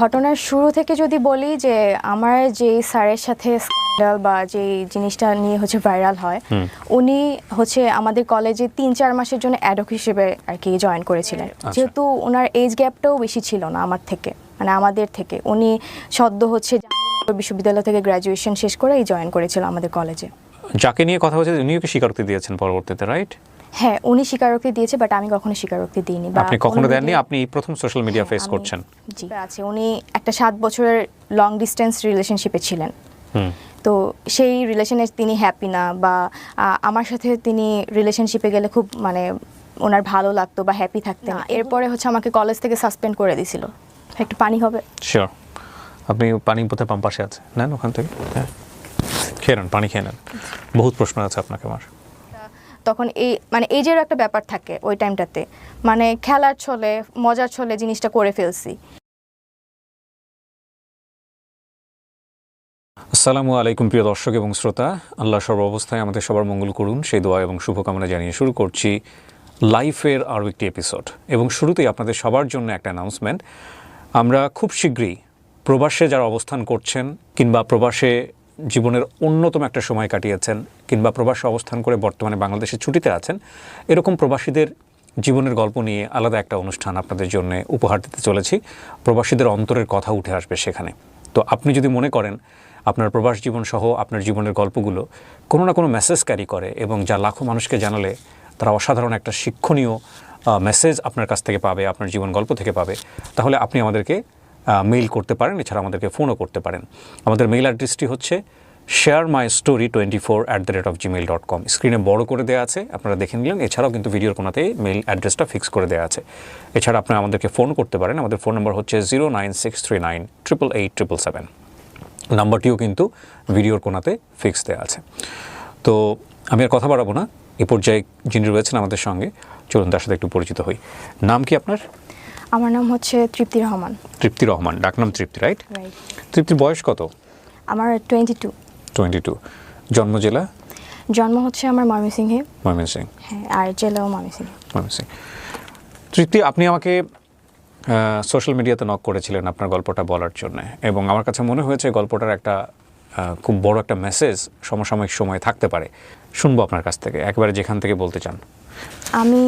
ঘটনার শুরু থেকে যদি বলি যে আমার যে স্যারের সাথে স্ক্যান্ডাল বা যে জিনিসটা নিয়ে হচ্ছে ভাইরাল হয়, উনি হচ্ছে আমাদের কলেজে ৩-৪ মাসের জন্য অ্যাডহক হিসেবে আর কি জয়েন করেছিলেন। যেহেতু ওনার এজ গ্যাপটাও বেশি ছিল না আমার থেকে, মানে আমাদের থেকে। উনি সদ্য হচ্ছে বিশ্ববিদ্যালয় থেকে গ্র্যাজুয়েশন শেষ করে জয়েন করেছিল আমাদের কলেজে। যাকে নিয়ে কথা হচ্ছে উনিও কি স্বীকারোক্তি দিয়েছেন পরবর্তীতে, রাইট? হ্যাঁ, উনি স্বীকারোক্তি দিয়েছে, বাট আমি কখনো স্বীকারোক্তি দিইনি। আপনি কখনো দেননি? আপনি প্রথম সোশ্যাল মিডিয়া ফেস করছেন? জি আছে। উনি একটা 7 বছরের লং ডিস্টেন্স রিলেশনশিপে ছিলেন। তো সেই রিলেশনে তিনি হ্যাপি না, বা আমার সাথে তিনি রিলেশনশিপে গেলে খুব মানে ওনার ভালো লাগতো বা হ্যাপি থাকতেন। এরপরে হচ্ছে আমাকে কলেজ থেকে সাসপেন্ড করে দিয়েছিল। একটু পানি হবে? শিওর। আপনি পানি বোধহয় পাম্প পাশে আছে, নেন ওখান থেকে। হ্যাঁ, খেয়ে নেন, পানি খেয়ে নেন। বহুত প্রশ্ন আছে আপনাকে আমার। তখন মানে এজের একটা ব্যাপার থাকে ওই টাইমটাতে, মানে খেলার ছলে মজার ছলে জিনিসটা করে ফেলছি। আসসালামু আলাইকুম প্রিয় দর্শক এবং শ্রোতা, আল্লাহ সর্বাবস্থায় আমাদের সবার মঙ্গল করুন সেই দোয়া এবং শুভকামনা জানিয়ে শুরু করছি লাইফের আরও একটি এপিসোড। এবং শুরুতেই আপনাদের সবার জন্য একটা অ্যানাউন্সমেন্ট। আমরা খুব শীঘ্রই প্রবাসে যারা অবস্থান করছেন, কিংবা প্রবাসে জীবনের অন্যতম একটা সময় কাটিয়েছেন, কিংবা প্রবাসে অবস্থান করে বর্তমানে বাংলাদেশে ছুটিতে আছেন, এরকম প্রবাসীদের জীবনের গল্প নিয়ে আলাদা একটা অনুষ্ঠান আপনাদের জন্য উপহার দিতে চলেছি। প্রবাসীদের অন্তরের কথা উঠে আসবে সেখানে। তো আপনি যদি মনে করেন আপনার প্রবাস জীবন সহ আপনার জীবনের গল্পগুলো কোনো না কোনো মেসেজ ক্যারি করে, এবং যা লাখো মানুষকে জানালে তারা অসাধারণ একটা শিক্ষণীয় মেসেজ আপনার কাছ থেকে পাবে, আপনার জীবন গল্প থেকে পাবে, তাহলে আপনি আমাদেরকে মেইল করতে পারেন। এছাড়া আমাদেরকে ফোনও করতে পারেন। আমাদের মেইল অ্যাড্রেসটি হচ্ছে sharemystory24@gmail.com। স্ক্রিনে বড় করে দেওয়া আছে, আপনারা দেখে নিলেন। এছাড়াও কিন্তু ভিডিওর কোনাতে মেইল অ্যাড্রেসটা ফিক্স করে দেওয়া আছে। এছাড়া আপনারা আমাদেরকে ফোন করতে পারেন। আমাদের ফোন নম্বর হচ্ছে 09639888777। নাম্বারটিও কিন্তু ভিডিওর কোনাতে ফিক্স দেওয়া আছে। তো আমি আর কথা বাড়াবো না, এ পর্যায়ে যিনি রয়েছেন আমাদের সঙ্গে, চলুন তার সাথে একটু পরিচিত হই। নাম কি আপনার? আমার নাম হচ্ছে তৃপ্তি রহমান। তৃপ্তি রহমান, ডাকনাম তৃপ্তি, রাইট? তৃপ্তির বয়স কত? আমার 22। জন্ম জেলা? জন্ম হচ্ছে আমার ময়মনসিংহে। ময়মনসিংহ, হ্যাঁ, আর জেলাও ময়মনসিংহ। তৃপ্তি, আপনি আমাকে সোশ্যাল মিডিয়াতে নক করেছিলেন আপনার গল্পটা বলার জন্য, এবং আমার কাছে মনে হয়েছে গল্পটার একটা খুব বড় একটা মেসেজ সমসাময়িক সময়ে থাকতে পারে। শুনবো আপনার কাছ থেকে, একবারে যেখান থেকে বলতে চান। আমি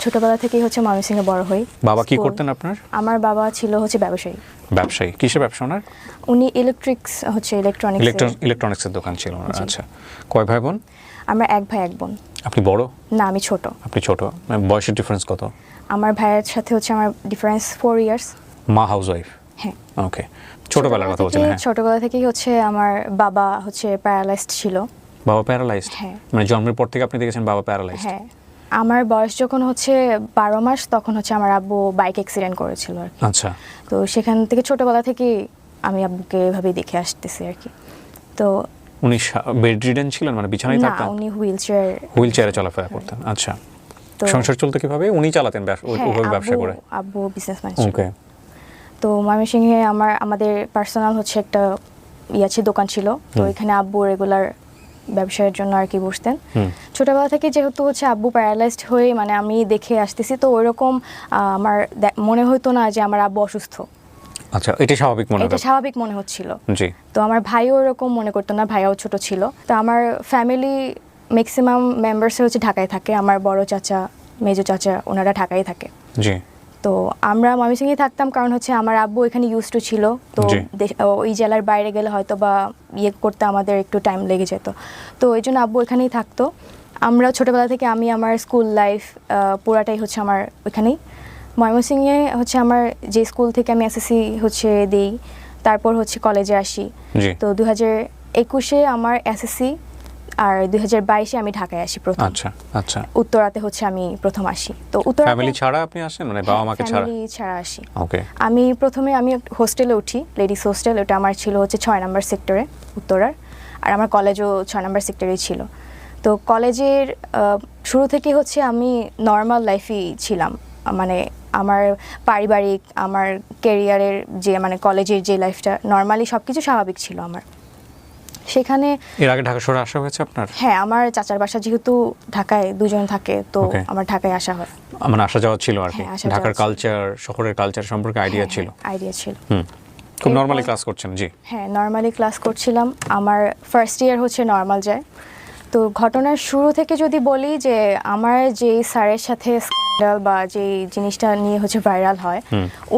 ছোটবেলা থেকেই হচ্ছে ময়মনসিংহে বড় হই। বাবা কি করতেন আপনার? আমার বাবা ছিল হচ্ছে ব্যবসায়ী। ব্যবসায়ী? কিসের ব্যবসা ওনার? উনি ইলেকট্রনিক্সের দোকান ছিল ওনার। আচ্ছা, কয় ভাই বোন? আমরা এক ভাই এক বোন। আপনি বড়? না, আমি ছোট। আপনি ছোট। বয়সের ডিফারেন্স কত? আমার ভাইয়ের সাথে হচ্ছে আমার ডিফারেন্স 4 ইয়ার্স। মা হাউসওয়াইফ? হ্যাঁ। ওকে, ছোটবেলার কথা বলছেন? হ্যাঁ, ছোটবেলা থেকেই হচ্ছে আমার বাবা হচ্ছে প্যারালাইজড ছিল। বাবা প্যারালাইজড? হ্যাঁ। মানে জন্মের পর থেকে আপনি দেখেছেন বাবা প্যারালাইজড? হ্যাঁ। আমার বয়স যখন হচ্ছে 12 মাস, তখন হচ্ছে আমার আব্বু বাইক অ্যাক্সিডেন্ট করেছিল আর কি। আচ্ছা। তো সেখান থেকে ছোটবেলা থেকে আমি আব্বুকে এভাবেই দেখে আসতেছি আর কি। তো উনি বেড রিডেন ছিলেন, মানে বিছানায় থাকতেন? না, উনি হুইলচেয়ারে চলাফেরা করতেন। আচ্ছা, সংসার চলতে কিভাবে? উনি চালাতেন ওইভাবে ব্যবসা করে? আব্বু বিজনেসম্যান ছিল। ওকে। তো ময়মনসিংহে আমাদের পার্সোনাল হচ্ছে একটা দোকান ছিল। তো এখানে আব্বু রেগুলার ব্যবসায়ের জন্য আর কি বসতেন। ছোটবেলা থেকে যেহেতু হচ্ছে আব্বু প্যারালাইজড হয়ে মানে আমি দেখে আসতেছি, তো ওইরকম আমার মনে হতো না যে আমার আব্বু অসুস্থ। আচ্ছা, এটা স্বাভাবিক মনে হচ্ছিল। জি। তো আমার ভাইও ওরকম মনে করতো না, ভাইও ছোট ছিল। তো আমার ফ্যামিলি ম্যাক্সিমাম মেম্বার্স হচ্ছে ঢাকায় থাকে। আমার বড় চাচা, মেজো চাচা, ওনারা ঢাকায় থাকে। জি। তো আমরা ময়মনসিংহে থাকতাম, কারণ হচ্ছে আমার আব্বু এখানে ইউজ টু ছিল। তো ওই জেলার বাইরে গেলে হয়তো বা করতে আমাদের একটু টাইম লেগে যেত। তো এই জন্য আব্বু এখানেই থাকতো। আমরা ছোটোবেলা থেকে আমি আমার স্কুল লাইফ পুরাটাই হচ্ছে আমার ওইখানেই। ময়মনসিংহে হচ্ছে আমার যে স্কুল থেকে আমি এসএসসি হচ্ছে দিই, তারপর হচ্ছে কলেজে আসি। তো 2021-এ আমার এসএসসি, আর 2022-এ আমি ঢাকায় আসি প্রথম। আচ্ছা আচ্ছা। উত্তরাতে হচ্ছে আমি প্রথম আসি। তো ফ্যামিলি ছাড়া আপনি আসেন, মানে বাবা মাকে ছাড়া? ফ্যামিলি ছাড়া আসি। ওকে। আমি প্রথমে হোস্টেলে উঠি, লেডিস হোস্টেল। ওটা আমার ছিল হচ্ছে 6 নম্বর সেক্টরে, উত্তরার। আর আমার কলেজও 6 নম্বর সেক্টরেই ছিল। তো কলেজের শুরু থেকে হচ্ছে আমি নর্মাল লাইফই ছিলাম। মানে আমার পারিবারিক, আমার ক্যারিয়ারের যে মানে কলেজের যে লাইফটা, নর্মালি সব কিছু স্বাভাবিক ছিল আমার। সেখানে এর আগে ঢাকা শহরে আসা হয়েছে আপনার? হ্যাঁ, আমার চাচার বাসা যেহেতু ঢাকায়, দুজন থাকে, তো Okay. আমার ঢাকায় আসা হয়। মানে আসা যাওয়া ছিল আর কি, হ্যাঁ, আসা ঢাকার যাওয়া ছিল। কালচার, শহরের কালচার সম্পর্কে আইডিয়া ছিল। আইডিয়া ছিল। খুব এরপর- নরমালি ক্লাস করছেন? জি। হ্যাঁ, নর্মালি ক্লাস করছিলাম। আমার ফার্স্ট ইয়ার হচ্ছে নর্মাল যায়। তো ঘটনার শুরু থেকে যদি বলি যে আমার যে স্যারের সাথে স্ক্যান্ডাল বা যে জিনিসটা নিয়ে হচ্ছে ভাইরাল হয়,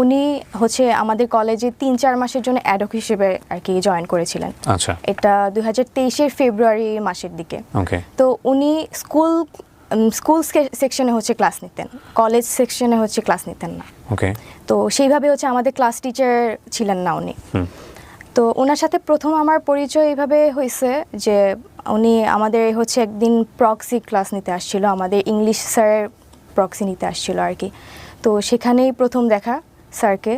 উনি হচ্ছে আমাদের কলেজে 3-4 মাসের জন্য অ্যাডহক হিসেবে আর কি জয়েন করেছিলেন। আচ্ছা, এটা 2023-এর ফেব্রুয়ারি মাসের দিকে। ওকে। তো উনি স্কুল সেকশনে হচ্ছে ক্লাস নিতেন, কলেজ সেকশনে হচ্ছে ক্লাস নিতেন না। ওকে। তো সেইভাবে হচ্ছে আমাদের ক্লাস টিচার ছিলেন না উনি। তো ওনার সাথে প্রথম আমার পরিচয় এইভাবে হয়েছে যে উনি আমাদের হচ্ছে একদিন প্রক্সি ক্লাস নিতে আসছিল, আমাদের ইংলিশ স্যারের প্রক্সি নিতে আসছিল আর কি। তো সেখানেই প্রথম দেখা স্যারকে।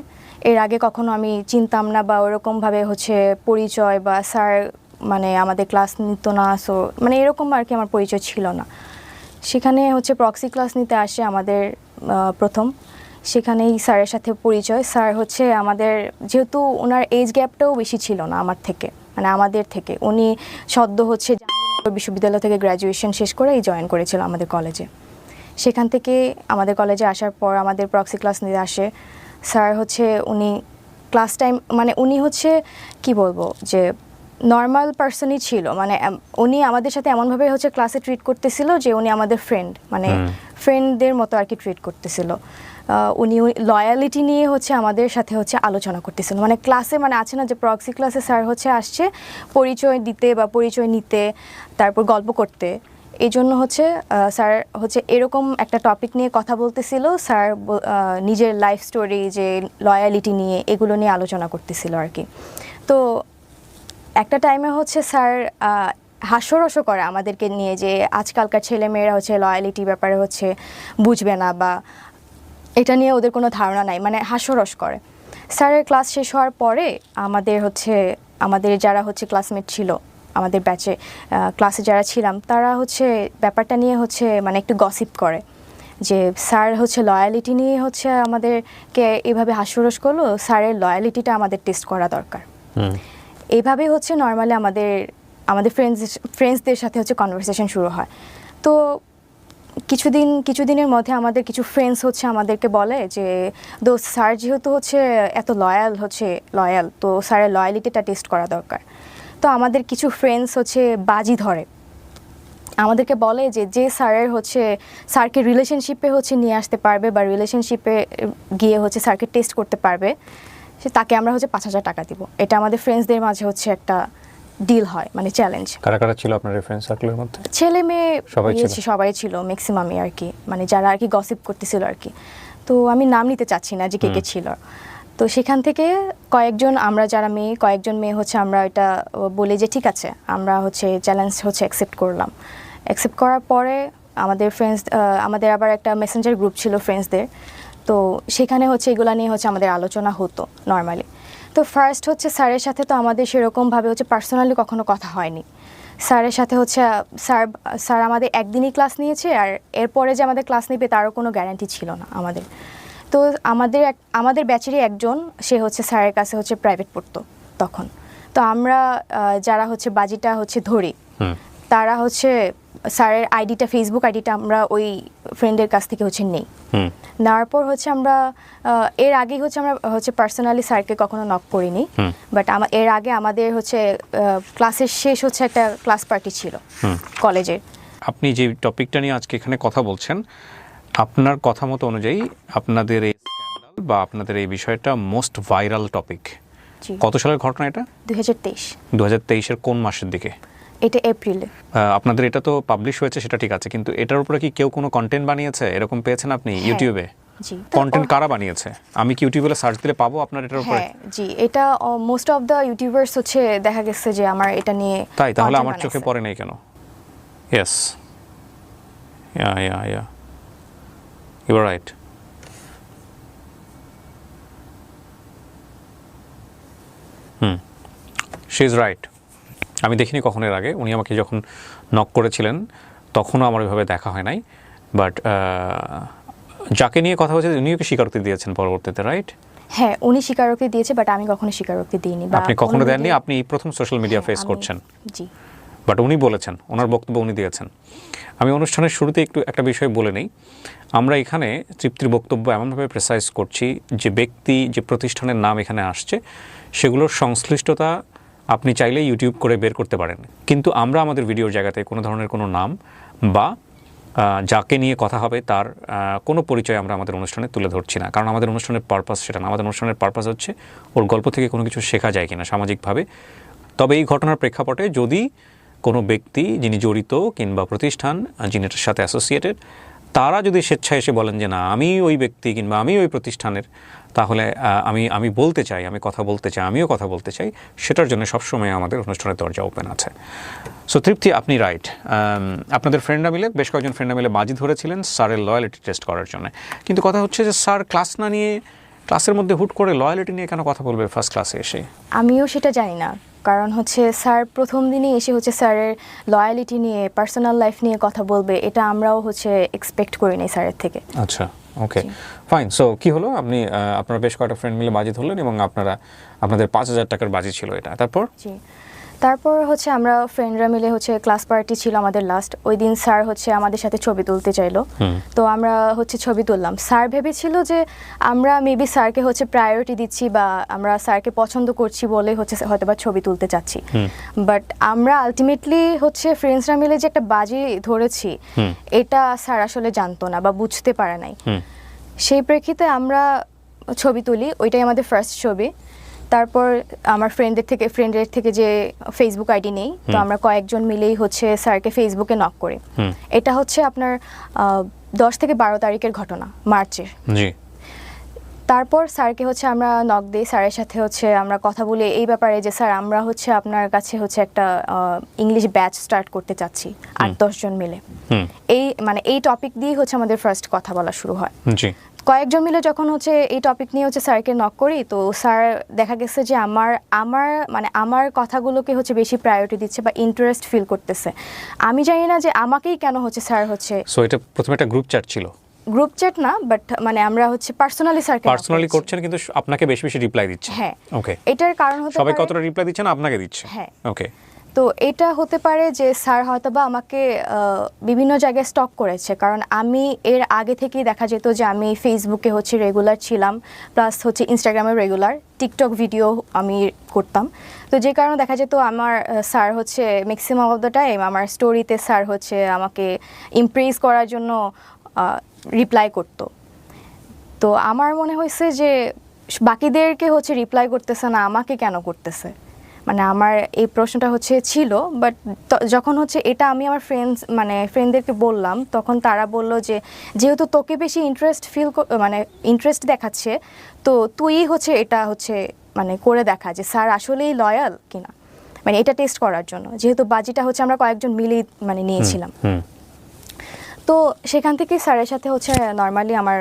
এর আগে কখনো আমি চিনতাম না বা ওরকমভাবে হচ্ছে পরিচয় বা স্যার মানে আমাদের ক্লাস নিত না, সো মানে এরকম আর কি আমার পরিচয় ছিল না। সেখানে হচ্ছে প্রক্সি ক্লাস নিতে আসে আমাদের প্রথম, সেখানেই স্যারের সাথে পরিচয়। স্যার হচ্ছে আমাদের, যেহেতু ওনার এজ গ্যাপটাও বেশি ছিল না আমার থেকে, মানে আমাদের থেকে, উনি সদ্য হচ্ছে বিশ্ববিদ্যালয় থেকে গ্র্যাজুয়েশন শেষ করেই জয়েন করেছিল আমাদের কলেজে। সেখান থেকে আমাদের কলেজে আসার পর আমাদের প্রক্সি ক্লাস নিতে আসে স্যার। হচ্ছে উনি ক্লাস টাইম, মানে উনি হচ্ছে কি বলবো যে নর্মাল পার্সনই ছিল, মানে উনি আমাদের সাথে এমনভাবে হচ্ছে ক্লাসে ট্রিট করতেছিল যে উনি আমাদের ফ্রেন্ড, মানে ফ্রেন্ডদের মতো আর কি ট্রিট করতেছিল। উনি লয়ালিটি নিয়ে হচ্ছে আমাদের সাথে হচ্ছে আলোচনা করতেছিল, মানে ক্লাসে, মানে আছে না যে প্রক্সি ক্লাসে স্যার হচ্ছে আসছে পরিচয় দিতে বা পরিচয় নিতে, তারপর গল্প করতে। এই জন্য হচ্ছে স্যার হচ্ছে এরকম একটা টপিক নিয়ে কথা বলতেছিল। স্যার নিজের লাইফ স্টোরি, যে লয়ালিটি নিয়ে, এগুলো নিয়ে আলোচনা করতেছিল আর কি। তো একটা টাইমে হচ্ছে স্যার হাস্যরসও করে আমাদেরকে নিয়ে, যে আজকালকার ছেলেমেয়েরা হচ্ছে লয়ালিটি ব্যাপারে হচ্ছে বুঝবে না বা এটা নিয়ে ওদের কোনো ধারণা নাই, মানে হাস্যরস করে। স্যারের ক্লাস শেষ হওয়ার পরে আমাদের যারা হচ্ছে ক্লাসমেট ছিল, আমাদের ব্যাচে ক্লাসে যারা ছিলাম, তারা হচ্ছে ব্যাপারটা নিয়ে হচ্ছে মানে একটু গসিপ করে যে স্যার হচ্ছে লয়ালিটি নিয়ে হচ্ছে আমাদেরকে এভাবে হাস্যরস করলো, স্যারের লয়ালিটিটা আমাদের টেস্ট করা দরকার। এইভাবেই হচ্ছে নর্মালি আমাদের ফ্রেন্ডসদের সাথে হচ্ছে কনভারসেশন শুরু হয়। তো কিছুদিনের মধ্যে আমাদের কিছু ফ্রেন্ডস হচ্ছে আমাদেরকে বলে যে দোস্ত, স্যার যেহেতু হচ্ছে এত লয়াল, তো স্যারের লয়ালিটিটা টেস্ট করা দরকার। তো আমাদের কিছু ফ্রেন্ডস হচ্ছে বাজি ধরে, আমাদেরকে বলে যে স্যারকে রিলেশনশিপে হচ্ছে নিয়ে আসতে পারবে বা রিলেশনশিপে গিয়ে হচ্ছে স্যারকে টেস্ট করতে পারবে, তাকে আমরা হচ্ছে 5,000 টাকা দিব। এটা আমাদের ফ্রেন্ডসদের মাঝে হচ্ছে একটা ডিল হয়, মানে চ্যালেঞ্জ। কারা কারা ছিল আপনার ফ্রেন্ড সার্কেলের মধ্যে? ছেলে মেয়ে সবাই ছিল ম্যাক্সিমামই আর কি, মানে যারা আর কি গসিপ করতেছিল আর কি। তো আমি নাম নিতে চাচ্ছি না যে কে কে ছিল। তো সেখান থেকে কয়েকজন মেয়ে হচ্ছে আমরা এটা বলি যে ঠিক আছে, আমরা হচ্ছে চ্যালেঞ্জ হচ্ছে অ্যাকসেপ্ট করলাম। অ্যাকসেপ্ট করার পরে আমাদের আবার একটা মেসেঞ্জার গ্রুপ ছিল ফ্রেন্ডসদের। তো সেখানে হচ্ছে এগুলা নিয়ে হচ্ছে আমাদের আলোচনা হতো নর্মালি। তো ফার্স্ট হচ্ছে স্যারের সাথে তো আমাদের সেরকমভাবে হচ্ছে পার্সোনালি কখনো কথা হয়নি। স্যারের সাথে হচ্ছে স্যার আমাদের একদিনই ক্লাস নিয়েছে, আর এরপরে যে আমাদের ক্লাস নেবে তারও কোনো গ্যারান্টি ছিল না আমাদের। তো আমাদের ব্যাচেরই একজন, সে হচ্ছে স্যারের কাছে হচ্ছে প্রাইভেট পড়তো তখন। তো আমরা যারা হচ্ছে বাজিটা হচ্ছে ধরি, তারা হচ্ছে স্যারের আইডিটা, ফেসবুক আইডিটা আমরা ওই ফ্রেন্ডের কাছ থেকে হচ্ছে নেই। নেওয়ার পর হচ্ছে আমরা এর আগেই হচ্ছে আমরা হচ্ছে পার্সোনালি স্যারকে কখনো নক করিনি, বাট এর আগে আমাদের হচ্ছে ক্লাসের শেষ হচ্ছে একটা ক্লাস পার্টি ছিল কলেজের। আপনি যে টপিকটা নিয়ে আজকে এখানে কথা বলছেন, আপনার কথা মতো অনুযায়ী আপনাদের এই স্ক্যান্ডাল বা আপনাদের এই বিষয়টা মোস্ট ভাইরাল টপিক। কত সালের ঘটনা এটা? 2023। 2023-এর কোন মাসের দিকে? এটা এপ্রিলে। আপনাদের এটা তো পাবলিশ হয়েছে, সেটা ঠিক আছে, কিন্তু এটার উপরে কি কেউ কোনো কন্টেন্ট বানিয়েছে এরকম পেয়েছেন আপনি ইউটিউবে? জি। কন্টেন্ট কারা বানিয়েছে? আমি কি ইউটিউবে সার্চ দিলে পাবো আপনার এটার উপরে? হ্যাঁ জি, এটা মোস্ট অফ দ্য ইউটিউবার্স হচ্ছে দেখা গেছে যে আমার এটা নিয়ে। তাই? তাহলে আমার চোখে পড়ে নাই কেন? Yes, yeah you are right. She is right. আমি দেখিনি কখনো এর আগে। উনি আমাকে যখন নক করেছিলেন তখনও আমার ওইভাবে দেখা হয় নাই, বাট যাকে নিয়ে কথা হচ্ছে উনিও কি স্বীকারোক্তি দিয়েছেন পরবর্তীতে, রাইট? হ্যাঁ, উনি স্বীকারোক্তি দিয়েছে, বাট আমি কখনো স্বীকারোক্তি দিইনি। আপনি কখনো দেননি? আপনি প্রথম সোশ্যাল মিডিয়া ফেস করছেন? জি। বাট উনি বলেছেন, ওনার বক্তব্য উনি দিয়েছেন। আমি অনুষ্ঠানের শুরুতে একটু একটা বিষয় বলে নেই। আমরা এখানে তৃপ্তির বক্তব্য এমনভাবে প্রেসাইজ করছি যে ব্যক্তি, যে প্রতিষ্ঠানের নাম এখানে আসছে, সেগুলোর সংশ্লিষ্টতা আপনি চাইলে ইউটিউব করে বের করতে পারেন, কিন্তু আমরা আমাদের ভিডিওর জায়গাতে কোনো ধরনের কোনো নাম বা যাকে নিয়ে কথা হবে তার কোনো পরিচয় আমরা আমাদের অনুষ্ঠানে তুলে ধরছি না, কারণ আমাদের অনুষ্ঠানের পারপাস সেটা না। আমাদের অনুষ্ঠানের পারপাস হচ্ছে ওর গল্প থেকে কোনো কিছু শেখা যায় কিনা সামাজিকভাবে। তবে এই ঘটনার প্রেক্ষাপটে যদি কোনো ব্যক্তি যিনি জড়িত কিংবা প্রতিষ্ঠান যিনি এটার সাথে অ্যাসোসিয়েটেড, তারা যদি স্বেচ্ছায় এসে বলেন যে না আমি ওই ব্যক্তি কিংবা আমি ওই প্রতিষ্ঠানের, তাহলে আমি বলতে চাই, আমি কথা বলতে চাই, আমিও কথা বলতে চাই, সেটার জন্য সবসময় আমাদের অনুষ্ঠানের দরজা ওপেন আছে। সো তৃপ্তি, আপনি রাইট। আপনাদের ফ্রেন্ডরা মিলে, বেশ কয়েকজন ফ্রেন্ডরা মিলে বাজি ধরেছিলেন স্যারের লয়ালিটি টেস্ট করার জন্য, কিন্তু কথা হচ্ছে যে স্যার ক্লাস না নিয়ে, ক্লাসের মধ্যে হুট করে লয়ালিটি নিয়ে কেন কথা বলবে ফার্স্ট ক্লাসে এসে? আমিও সেটা জানি না, কারণ হচ্ছে স্যার প্রথম দিনই এসে হচ্ছে স্যারের লয়ালিটি নিয়ে, পার্সোনাল লাইফ নিয়ে কথা বলবে, এটা আমরাও হচ্ছে এক্সপেক্ট করিনি স্যারের থেকে। আচ্ছা, ওকে, ফাইন। সো কি হলো? আপনারা বেশ কয়েকটা ফ্রেন্ড মিলে বাজি ধরলেন এবং আপনাদের 5,000 টাকার বাজি ছিল এটা। তারপর হচ্ছে আমরা ফ্রেন্ডরা মিলে হচ্ছে ক্লাস পার্টি ছিল আমাদের লাস্ট, ওই দিন স্যার হচ্ছে আমাদের সাথে ছবি তুলতে চাইলো, তো আমরা হচ্ছে ছবি তুললাম। স্যার ভেবেছিল যে আমরা মেবি স্যারকে হচ্ছে প্রায়োরিটি দিচ্ছি বা আমরা স্যারকে পছন্দ করছি বলে হচ্ছে হয়তোবা ছবি তুলতে চাচ্ছি, বাট আমরা আলটিমেটলি হচ্ছে ফ্রেন্ডসরা মিলে যে একটা বাজি ধরেছি এটা স্যার আসলে জানতো না বা বুঝতে পারে নাই। সেই প্রেক্ষিতে আমরা ছবি তুলি, ওইটাই আমাদের ফার্স্ট ছবি। তারপর আমার ফ্রেন্ডের থেকে যে ফেসবুক আইডি নেই, তো আমরা কয়েকজন মিলেই হচ্ছে স্যারকে ফেসবুকে নক করি। এটা হচ্ছে আপনার 10 থেকে 12 তারিখের ঘটনা, মার্চের। তারপর স্যারকে হচ্ছে আমরা নক দিই, স্যারের সাথে হচ্ছে আমরা কথা বলি এই ব্যাপারে যে স্যার আমরা হচ্ছে আপনার কাছে হচ্ছে একটা ইংলিশ ব্যাচ স্টার্ট করতে চাচ্ছি 8-10 জন মিলে। এই টপিক দিয়ে হচ্ছে আমাদের ফার্স্ট কথা বলা শুরু হয়। কয়েকজন মিলে যখন হচ্ছে এই টপিক নিয়ে হচ্ছে স্যারকে নক করি, তো স্যার দেখা গেছে যে আমার কথাগুলোকে হচ্ছে বেশি প্রায়োরিটি দিচ্ছে বা ইন্টারেস্ট ফিল করতেছে। আমি জানি না যে আমাকেই কেন হচ্ছে স্যার হচ্ছে। সো এটা প্রথমে একটা গ্রুপ চ্যাট ছিল? গ্রুপ চ্যাট না, বাট আমরা হচ্ছে পার্সোনালি করছেন, কিন্তু আপনাকে বেশি বেশি রিপ্লাই দিচ্ছে। হ্যাঁ, ওকে। এটার কারণ হতে পারে সবাই কতটা রিপ্লাই দিচ্ছেন আপনাকে দিচ্ছে? হ্যাঁ, ওকে। তো এটা হতে পারে যে স্যার হয়তোবা আমাকে বিভিন্ন জায়গায় স্টক করেছে, কারণ আমি এর আগে থেকেই দেখা যেত যে আমি ফেসবুকে হচ্ছে রেগুলার ছিলাম, প্লাস হচ্ছে ইনস্টাগ্রামে রেগুলার, টিকটক ভিডিও আমি করতাম। তো যে কারণে দেখা যেত আমার স্যার হচ্ছে ম্যাক্সিমাম অফ দ্য টাইম আমার স্টোরিতে স্যার হচ্ছে আমাকে ইমপ্রেস করার জন্য রিপ্লাই করতো। তো আমার মনে হয়েছে যে বাকিদেরকে হচ্ছে রিপ্লাই করতেছে না, আমাকে কেন করতেছে, আমার এই প্রশ্নটা হচ্ছে ছিল। বাট যখন হচ্ছে এটা আমি আমার ফ্রেন্ডদেরকে বললাম, তখন তারা বলল যে যেহেতু তোকে বেশি ইন্টারেস্ট দেখাচ্ছে, তো তুই হচ্ছে এটা হচ্ছে করে দেখা যে স্যার আসলেই লয়াল কিনা, এটা টেস্ট করার জন্য, যেহেতু বাজিটা হচ্ছে আমরা কয়েকজন মিলেই নিয়েছিলাম। তো সেখান থেকে স্যারের সাথে হচ্ছে নর্মালি আমার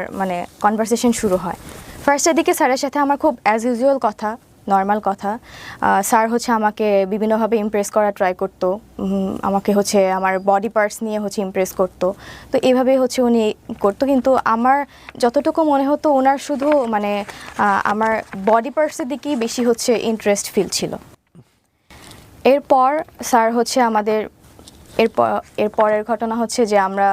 কনভারসেশন শুরু হয়। ফার্স্টের দিকে স্যারের সাথে আমার খুব অ্যাজ ইউজুয়াল কথা, নর্মাল কথা। স্যার হচ্ছে আমাকে বিভিন্নভাবে ইমপ্রেস করা ট্রাই করতো, আমাকে হচ্ছে আমার বডি পার্টস নিয়ে হচ্ছে ইমপ্রেস করতো। তো এইভাবেই হচ্ছে উনি করতো, কিন্তু আমার যতটুকু মনে হতো ওনার শুধু আমার বডি পার্টসের দিকেই বেশি হচ্ছে ইন্টারেস্ট ফিল ছিল। এরপর স্যার হচ্ছে আমাদের এরপরের ঘটনা হচ্ছে যে আমরা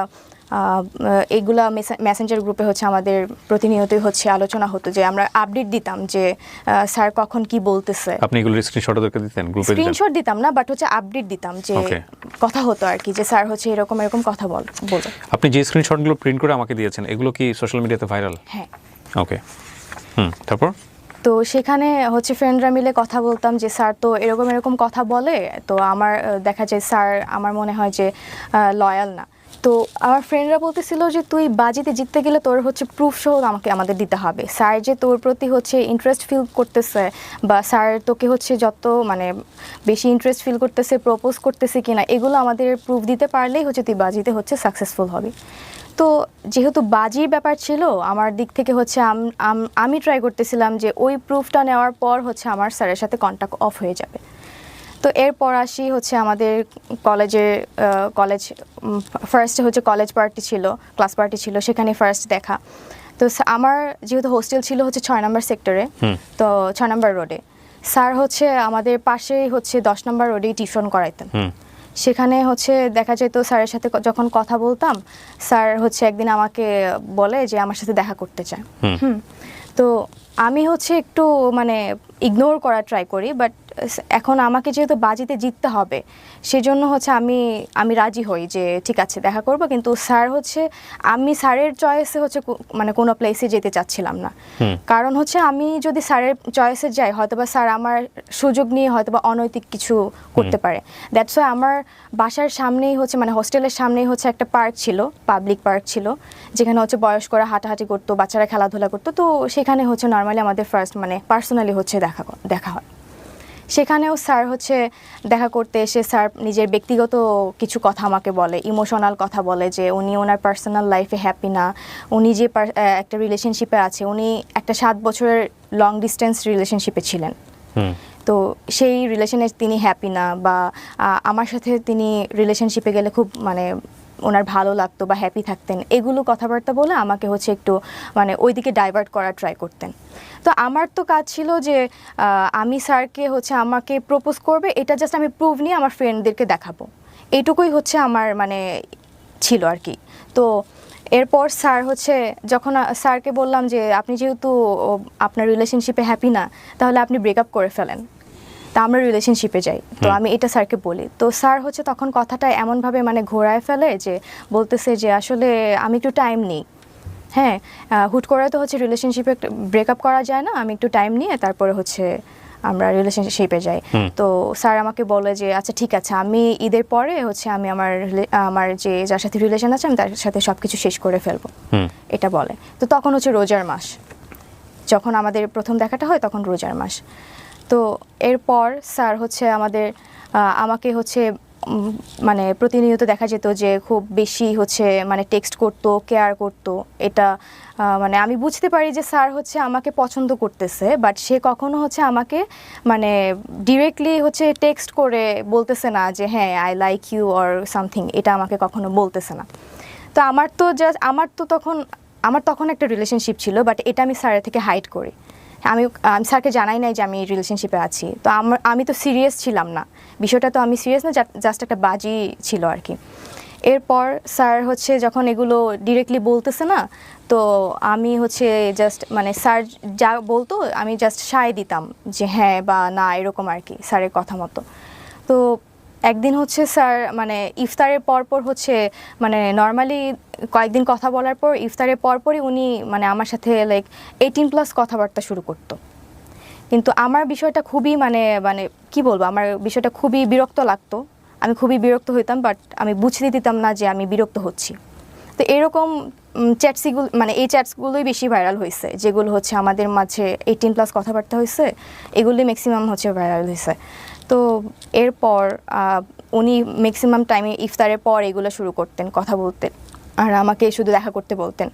এইগুলা মেসেঞ্জার গ্রুপে হচ্ছে আমাদের প্রতিনিয়তই হচ্ছে আলোচনা হতো, যে আমরা আপডেট দিতাম যে স্যার কখন কি বলতেছে। আপনি এগুলোর স্ক্রিনশট ওদেরকে দিতেন? গ্রুপে স্ক্রিনশট দিতাম না, বাট হচ্ছে আপডেট দিতাম যে কথা হতো আর কি, যে স্যার হচ্ছে এরকম কথা বলতো। আপনি যে স্ক্রিনশটগুলো প্রিন্ট করে আমাকে দিয়েছেন, এগুলো কি সোশ্যাল মিডিয়াতে ভাইরাল? হ্যাঁ। ওকে, তারপর? তো সেখানে হচ্ছে ফ্রেন্ডরা মিলে কথা বলতাম যে স্যার তো এরকম কথা বলে, তো আমার দেখা যায় স্যার আমার মনে হয় যে লয়াল না। তো আমার ফ্রেন্ডরা বলতেছিল যে তুই বাজিতে জিততে গেলে তোর হচ্ছে প্রুফ সহ আমাদের দিতে হবে, স্যার যে তোর প্রতি হচ্ছে ইন্টারেস্ট ফিল করতেছে বা স্যার তোকে হচ্ছে যত বেশি ইন্টারেস্ট ফিল করতেছে, প্রপোজ করতেছে কিনা, এগুলো আমাদের প্রুফ দিতে পারলেই হচ্ছে তুই বাজিতে হচ্ছে সাকসেসফুল হবি। তো যেহেতু বাজির ব্যাপার ছিল আমার দিক থেকে হচ্ছে আমি ট্রাই করতেছিলাম যে ওই প্রুফটা নেওয়ার পর হচ্ছে আমার স্যারের সাথে কন্ট্যাক্ট অফ হয়ে যাবে। তো এরপর আসি হচ্ছে আমাদের ফার্স্টে হচ্ছে কলেজ পার্টি ছিল, ক্লাস পার্টি ছিল, সেখানে ফার্স্ট দেখা। তো আমার যেহেতু হোস্টেল ছিল হচ্ছে 6 নম্বর সেক্টরে, তো 6 নম্বর রোডে স্যার হচ্ছে আমাদের পাশেই হচ্ছে 10 নম্বর রোডেই টিউশন করাইতেন। সেখানে হচ্ছে দেখা যেত স্যারের সাথে যখন কথা বলতাম, স্যার হচ্ছে একদিন আমাকে বলে যে আমার সাথে দেখা করতে চায়। তো আমি হচ্ছে একটু মানে ইগনোর করার ট্রাই করি, বাট এখন আমাকে যেহেতু বাজিতে জিততে হবে সেজন্য হচ্ছে আমি রাজি হই যে ঠিক আছে দেখা করব, কিন্তু স্যার হচ্ছে আমি স্যারের চয়েসে হচ্ছে মানে কোনো প্লেসে যেতে চাচ্ছিলাম না। কারণ হচ্ছে আমি যদি স্যারের চয়েসে যাই হয়তোবা স্যার আমার সুযোগ নিয়ে হয়তোবা অনৈতিক কিছু করতে পারে। দ্যাটস ওয়াই আমার বাসার সামনেই হচ্ছে মানে হোস্টেলের সামনেই হচ্ছে একটা পার্ক ছিল, পাবলিক পার্ক ছিল, যেখানে হচ্ছে বয়স্করা হাঁটাহাঁটি করতো, বাচ্চারা খেলাধুলা করতো। তো সেখানে হচ্ছে নর্মালি আমাদের ফার্স্ট মানে পার্সোনালি হচ্ছে দেখা হয়। সেখানেও স্যার হচ্ছে দেখা করতে এসে স্যার নিজের ব্যক্তিগত কিছু কথা আমাকে বলে, ইমোশনাল কথা বলে যে উনি ওনার পার্সোনাল লাইফে হ্যাপি না, উনি যে একটা রিলেশনশিপে আছে, উনি একটা 7 বছরের লং ডিস্টেন্স রিলেশনশিপে ছিলেন। তো সেই রিলেশনে তিনি হ্যাপি না, বা আমার সাথে তিনি রিলেশনশিপে গেলে খুব মানে ওনার ভালো লাগতো বা হ্যাপি থাকতেন, এগুলো কথাবার্তা বলে আমাকে হচ্ছে একটু মানে ওইদিকে ডাইভার্ট করার ট্রাই করতেন। তো আমার তো কাজ ছিল যে আমি স্যারকে হচ্ছে আমাকে প্রপোজ করবে, এটা জাস্ট আমি প্রুভ নিয়ে আমার ফ্রেন্ডদেরকে দেখাবো, এইটুকুই হচ্ছে আমার মানে ছিল আর কি। তো এরপর স্যার হচ্ছে যখন স্যারকে বললাম যে আপনি যেহেতু আপনার রিলেশনশিপে হ্যাপি না, তাহলে আপনি ব্রেকআপ করে ফেলেন, তা আমরা রিলেশনশিপে যাই। তো আমি এটা স্যারকে বলি, তো স্যার হচ্ছে তখন কথাটা এমনভাবে মানে ঘোরায় ফেলে যে বলতেছে যে আসলে আমি একটু টাইম নিই, হ্যাঁ হুট করে তো হচ্ছে রিলেশনশিপে ব্রেকআপ করা যায় না, আমি একটু টাইম নিয়ে তারপরে হচ্ছে আমরা রিলেশনশিপে যাই। তো স্যার আমাকে বলে যে আচ্ছা ঠিক আছে, আমি ঈদের পরে হচ্ছে আমি আমার যে যার সাথে রিলেশন আছে আমি তার সাথে সব কিছু শেষ করে ফেলবো, এটা বলে। তো তখন হচ্ছে রোজার মাস, যখন আমাদের প্রথম দেখাটা হয় তখন রোজার মাস। তো এরপর স্যার হচ্ছে আমাকে হচ্ছে মানে প্রতিনিয়ত দেখা যেত যে খুব বেশি হচ্ছে মানে টেক্সট করতো, কেয়ার করতো। এটা মানে আমি বুঝতে পারি যে স্যার হচ্ছে আমাকে পছন্দ করতেছে, বাট সে কখনো হচ্ছে আমাকে মানে ডিরেক্টলি হচ্ছে টেক্সট করে বলতেছে না যে হ্যাঁ I like you or something, এটা আমাকে কখনো বলতেছে না। তো আমার তখন একটা রিলেশনশিপ ছিল, বাট এটা আমি স্যারের থেকে হাইড করি। আমি স্যারকে জানাই নাই যে আমি রিলেশনশিপে আছি। তো আমি তো সিরিয়াস ছিলাম না, বিষয়টা তো আমি সিরিয়াস না, জাস্ট একটা বাজি ছিল আর কি। এরপর স্যার হচ্ছে যখন এগুলো ডিরেক্টলি বলতেছে না, তো আমি হচ্ছে জাস্ট মানে স্যার যা বলতো আমি জাস্ট সায় দিতাম যে হ্যাঁ বা না, এরকম আর কি স্যারের কথা মতো। তো একদিন হচ্ছে স্যার মানে ইফতারের পরপর হচ্ছে মানে নর্মালি কয়েকদিন কথা বলার পর ইফতারের পরপরই উনি মানে আমার সাথে লাইক 18+ কথাবার্তা শুরু করতো। কিন্তু আমার বিষয়টা খুবই মানে মানে কি বলবো, আমার বিষয়টা খুবই বিরক্ত লাগতো, আমি খুবই বিরক্ত হইতাম, বাট আমি বুঝতে দিতাম না যে আমি বিরক্ত হচ্ছি। তো এরকম মানে এই চ্যাটসগুলোই বেশি ভাইরাল হয়েছে, যেগুলো হচ্ছে আমাদের মাঝে 18+ কথাবার্তা হয়েছে, এগুলোই ম্যাক্সিমাম হচ্ছে ভাইরাল হয়েছে। তো এরপর উনি ম্যাক্সিমাম টাইমে ইফতারের পর এগুলো শুরু করতেন কথা বলতেন, আর আমাকে শুধু দেখা করতে বলতেন।